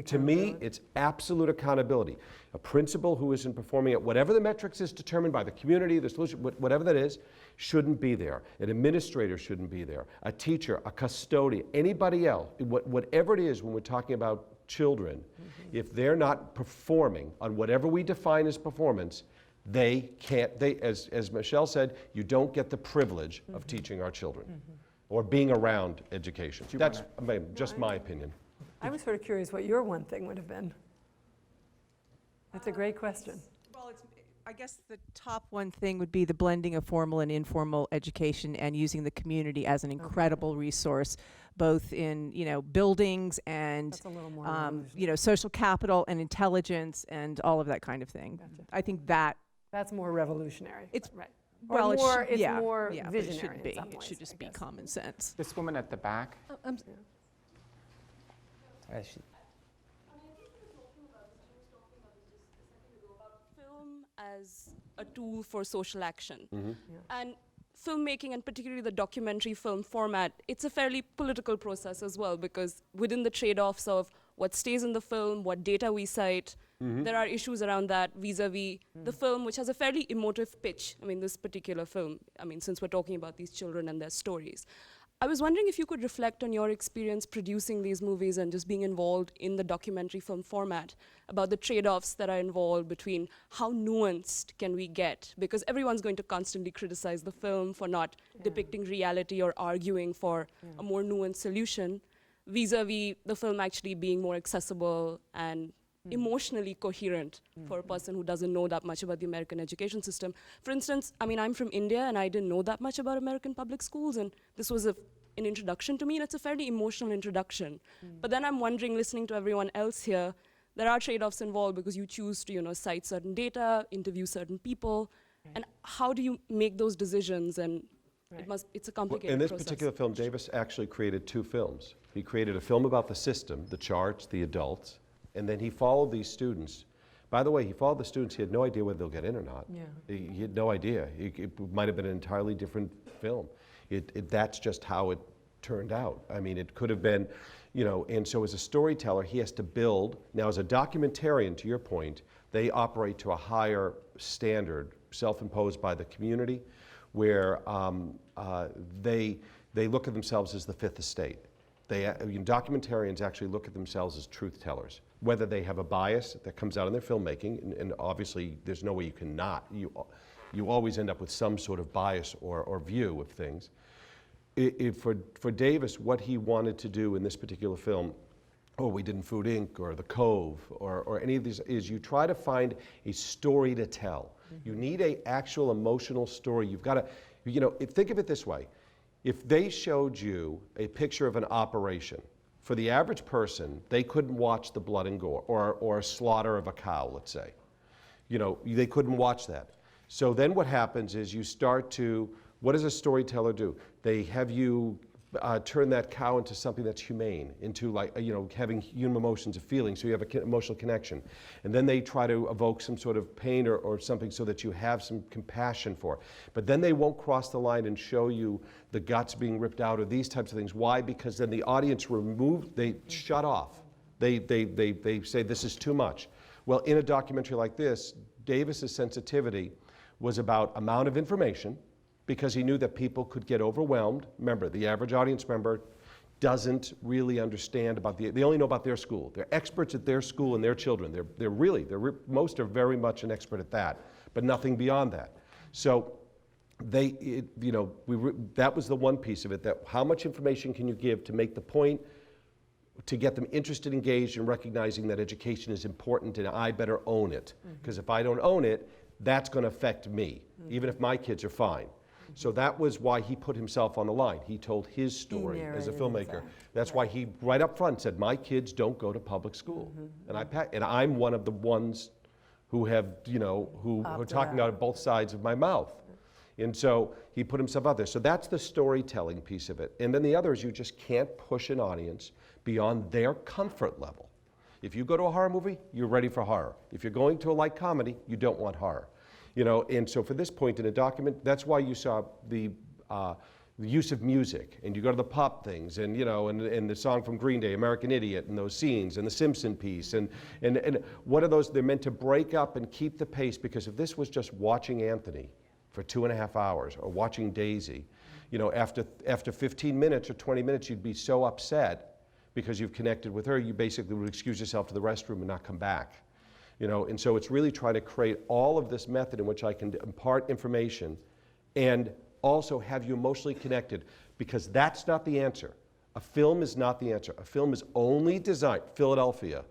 to me, it's absolute accountability. A principal who isn't performing at whatever the metrics is determined by the community, the solution, whatever that is, shouldn't be there. An administrator shouldn't be there. A teacher, a custodian, anybody else, whatever it is when we're talking about children, if they're not performing on whatever we define as performance, they can't, as Michelle said, you don't get the privilege of teaching our children or being around education. That's just my opinion. I was sort of curious what your one thing would have been. That's a great question. Well, I guess the top one thing would be the blending of formal and informal education and using the community as an incredible resource, both in buildings and That's a little more social capital and intelligence and all of that kind of thing. Gotcha. I think that's more revolutionary. It's right. Well, it's more but visionary. it shouldn't be. In some It ways, should just I be guess. common sense. This woman at the back. Film as a tool for social action. And filmmaking, and particularly the documentary film format, it's a fairly political process as well, because within the trade-offs of what stays in the film, what data we cite, there are issues around that vis-a-vis the film, which has a fairly emotive pitch. I mean, this particular film, since we're talking about these children and their stories. I was wondering if you could reflect on your experience producing these movies and just being involved in the documentary film format, about the trade-offs that are involved between how nuanced can we get, because everyone's going to constantly criticize the film for not depicting reality or arguing for a more nuanced solution, vis-a-vis the film actually being more accessible and emotionally coherent for a person who doesn't know that much about the American education system. For instance, I'm from India and I didn't know that much about American public schools, and this was an introduction to me, and it's a fairly emotional introduction. But then I'm wondering, listening to everyone else here, there are trade-offs involved because you choose to cite certain data, interview certain people, and how do you make those decisions? And it's a complicated In this process. particular film, Davis actually created 2 films. He created a film about the system, the charge, the adults, and then he followed these students. By the way, he followed the students. He had no idea whether they'll get in or not. Yeah. He had no idea. It might have been an entirely different film. That's just how it turned out. It could have been, and so as a storyteller, he has to build. Now, as a documentarian, to your point, they operate to a higher standard, self-imposed by the community, where they look at themselves as the fifth estate. Documentarians actually look at themselves as truth tellers. Whether they have a bias that comes out in their filmmaking, and obviously there's no way you can not. You always end up with some sort of bias or view of things. For Davis, what he wanted to do in this particular film, We Did in Food Inc. or The Cove or any of these, is you try to find a story to tell. You need an actual emotional story. You've got to, think of it this way. If they showed you a picture of an operation, for the average person, they couldn't watch the blood and gore, or a slaughter of a cow, let's say. They couldn't watch that. So then what happens is you start to, what does a storyteller do? They have you turn that cow into something that's humane, into having human emotions and feelings, so you have an emotional connection. And then they try to evoke some sort of pain or something so that you have some compassion for it. But then they won't cross the line and show you the guts being ripped out or these types of things. Why? Because then the audience they shut off. They say this is too much. Well, in a documentary like this, Davis's sensitivity was about amount of information, because he knew that people could get overwhelmed. Remember, the average audience member doesn't really understand about they only know about their school. They're experts at their school and their children. Most are very much an expert at that, but nothing beyond that. So that was the one piece of it, that how much information can you give to make the point, to get them interested, engaged, and recognizing that education is important and I better own it. Because if I don't own it, that's going to affect me, even if my kids are fine. So that was why he put himself on the line. He told his story as a filmmaker. That's why he, right up front, said, my kids don't go to public school. And I'm one of the ones who have, who are talking out of both sides of my mouth. And so he put himself out there. So that's the storytelling piece of it. And then the other is you just can't push an audience beyond their comfort level. If you go to a horror movie, you're ready for horror. If you're going to a light comedy, you don't want horror. And so for this point in a document, that's why you saw the use of music, and you go to the pop things, and and the song from Green Day, American Idiot, and those scenes, and the Simpson piece, and what are those? They're meant to break up and keep the pace, because if this was just watching Anthony for 2.5 hours, or watching Daisy, after 15 minutes or 20 minutes, you'd be so upset because you've connected with her, you basically would excuse yourself to the restroom and not come back. And so it's really trying to create all of this method in which I can impart information and also have you emotionally connected, because that's not the answer. A film is not the answer. A film is only designed, Philadelphia,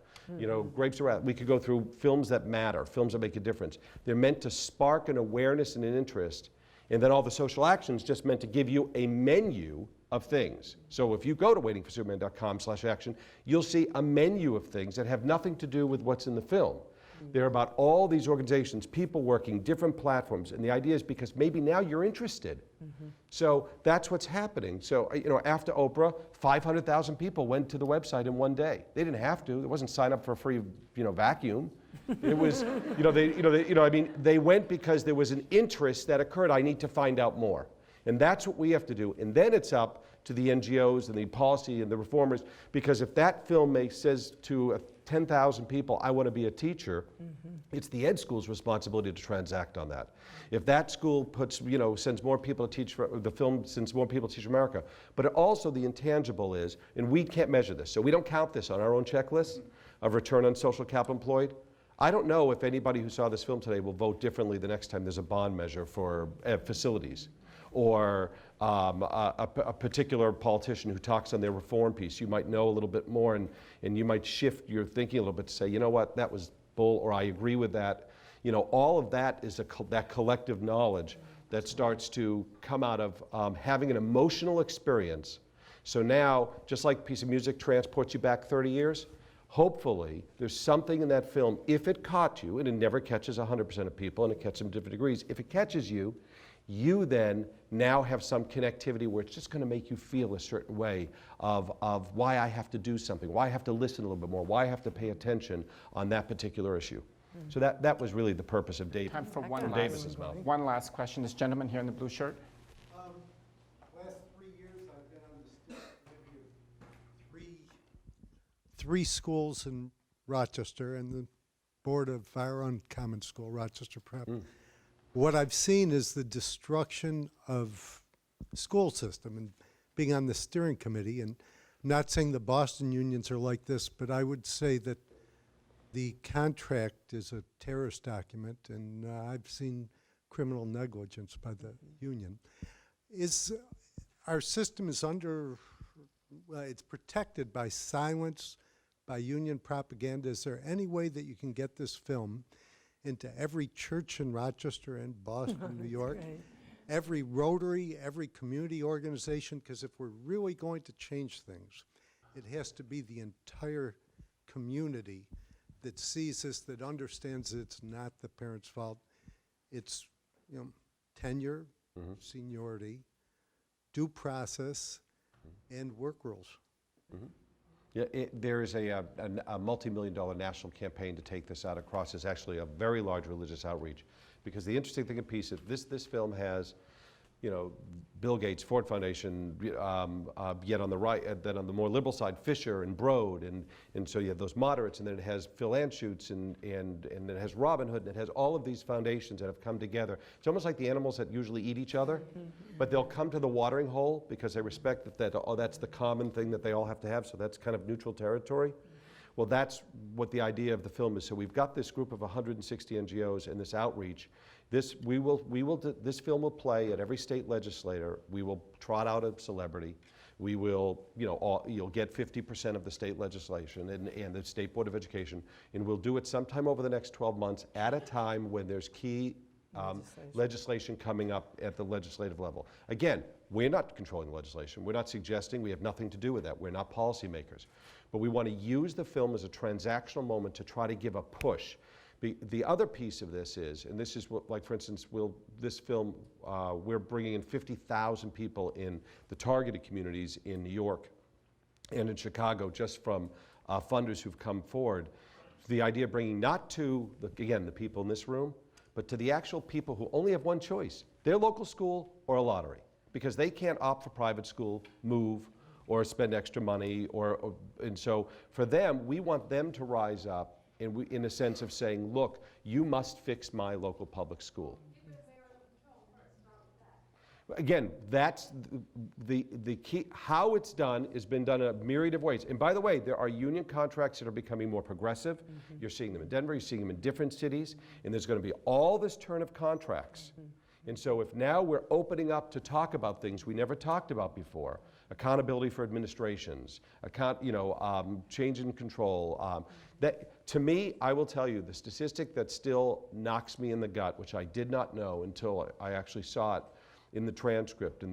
Grapes of Wrath. We could go through films that matter, films that make a difference. They're meant to spark an awareness and an interest, and then all the social actions just meant to give you a menu of things. So if you go to waitingforsuperman.com/action, you'll see a menu of things that have nothing to do with what's in the film. They're about all these organizations, people working, different platforms, and the idea is because maybe now you're interested. So that's what's happening. So after Oprah, 500,000 people went to the website in one day. They didn't have to. It wasn't sign up for a free vacuum. It was they went because there was an interest that occurred. I need to find out more, and that's what we have to do. And then it's up to the NGOs and the policy and the reformers, because if that film says to 10,000 people, I want to be a teacher, it's the ed school's responsibility to transact on that. If that school sends more people to teach, the film sends more people to teach America. But also the intangible is, and we can't measure this, so we don't count this on our own checklist of return on social capital employed. I don't know if anybody who saw this film today will vote differently the next time there's a bond measure for facilities, or a particular politician who talks on their reform piece. You might know a little bit more, and you might shift your thinking a little bit to say, you know what, that was bull, or I agree with that. All of that is that collective knowledge that starts to come out of having an emotional experience. So now, just like a piece of music transports you back 30 years, hopefully there's something in that film, if it caught you, and it never catches 100% of people, and it catches them in different degrees, if it catches you, you then now have some connectivity where it's just going to make you feel a certain way of why I have to do something, why I have to listen a little bit more, why I have to pay attention on that particular issue. So that was really the purpose of David. Time for Davis's mouth. one last question. This gentleman here in the blue shirt. Last 3 years, I've been on the steering committee of three schools in Rochester and the board of our own common school, Rochester Prep. What I've seen is the destruction of the school system, and being on the steering committee, and I'm not saying the Boston unions are like this, but I would say that the contract is a terrorist document, and I've seen criminal negligence by the union. Our system is it's protected by silence, by union propaganda. Is there any way that you can get this film into every church in Rochester and Boston, New York, every Rotary, every community organization? Because if we're really going to change things, it has to be the entire community that sees this, that understands it's not the parents' fault. It's tenure, seniority, due process, and work rules. Yeah, there is a multi-million-dollar national campaign to take this out across. It's actually a very large religious outreach, because the interesting thing in piece is this film has, Bill Gates, Ford Foundation, yet on the right, then on the more liberal side, Fisher and Broad, and so you have those moderates, and then it has Phil Anschutz, and then it has Robin Hood, and it has all of these foundations that have come together. It's almost like the animals that usually eat each other, but they'll come to the watering hole because they respect that's the common thing that they all have to have, so that's kind of neutral territory. Well, that's what the idea of the film is. So we've got this group of 160 NGOs and this outreach. This film will play at every state legislature. We will trot out a celebrity. We will, you'll get 50% of the state legislation and the State Board of Education, and we'll do it sometime over the next 12 months at a time when there's key legislation coming up at the legislative level. Again, we're not controlling the legislation. We're not suggesting. We have nothing to do with that. We're not policymakers. But we want to use the film as a transactional moment to try to give a push. The other piece of this is, and this is what, like for instance, this film, we're bringing in 50,000 people in the targeted communities in New York and in Chicago just from funders who've come forward. The idea of bringing not to, again, the people in this room, but to the actual people who only have one choice, their local school or a lottery, because they can't opt for private school, move, or spend extra money, and so for them, we want them to rise up in a sense of saying, look, you must fix my local public school. Again, that's the key. How it's done has been done in a myriad of ways. And by the way, there are union contracts that are becoming more progressive. You're seeing them in Denver, you're seeing them in different cities, and there's going to be all this turn of contracts. And so if now we're opening up to talk about things we never talked about before, accountability for administrations, change in control, that, to me, I will tell you, the statistic that still knocks me in the gut, which I did not know until I actually saw it in the transcript, and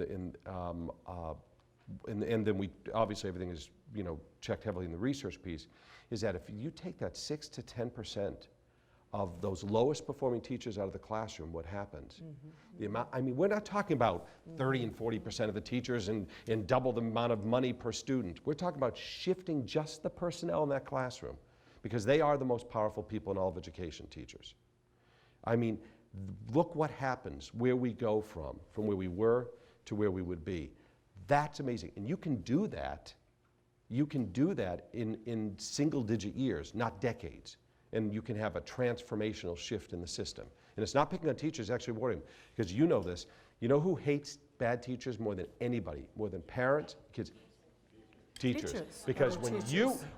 then we, obviously everything is checked heavily in the research piece, is that if you take that 6 to 10% of those lowest performing teachers out of the classroom, what happens? The amount, we're not talking about 30 and 40% of the teachers and double the amount of money per student. We're talking about shifting just the personnel in that classroom, because they are the most powerful people in all of education, teachers. Look what happens, where we go from where we were to where we would be. That's amazing. And you can do that in single-digit years, not decades. And you can have a transformational shift in the system. And it's not picking on teachers, actually rewarding them, because you know this. You know who hates bad teachers more than anybody, more than parents, kids? Teachers. Because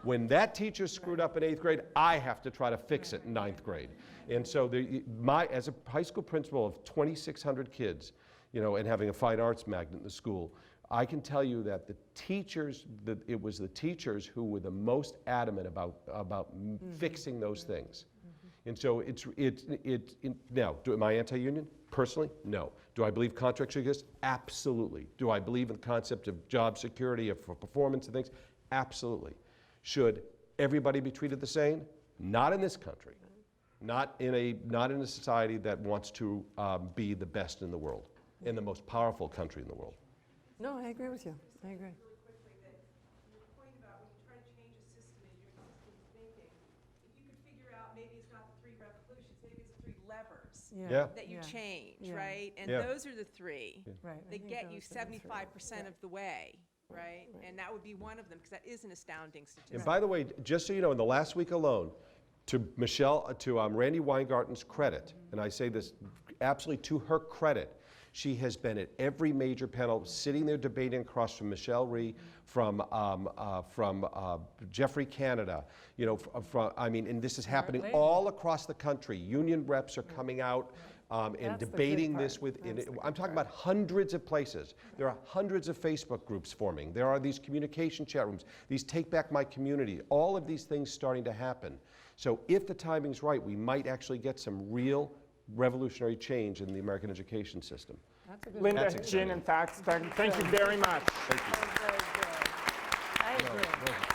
when that teacher screwed up in 8th grade, I have to try to fix it in 9th grade. And so as a high school principal of 2,600 kids, and having a fine arts magnet in the school, I can tell you that it was the teachers who were the most adamant about fixing those things. And so now, am I anti-union? Personally, no. Do I believe contracts should exist? Absolutely. Do I believe in the concept of job security, for performance and things? Absolutely. Should everybody be treated the same? Not in this country. Not in a society that wants to be the best in the world, and the most powerful country in the world. No, I agree with you. I agree. Really quickly, that your point about when you try to change a system and your system thinking, if you could figure out, maybe it's not the 3 revolutions, maybe it's the 3 levers that you change, right? And those are the 3 that get you 75% of the way, right? And that would be one of them, because that is an astounding statistic. And by the way, just so you know, in the last week alone, to Randy Weingarten's credit, and I say this absolutely to her credit, she has been at every major panel, sitting there debating across from Michelle Rhee, from Jeffrey Canada, and this is happening all across the country. Union reps are coming out and debating this I'm talking about hundreds of places. There are hundreds of Facebook groups forming. There are these communication chat rooms, these Take Back My Community, all of these things starting to happen. So if the timing's right, we might actually get some real revolutionary change in the American education system. Linda, Jin, and Thackston, thank you very much. Thank you. I agree.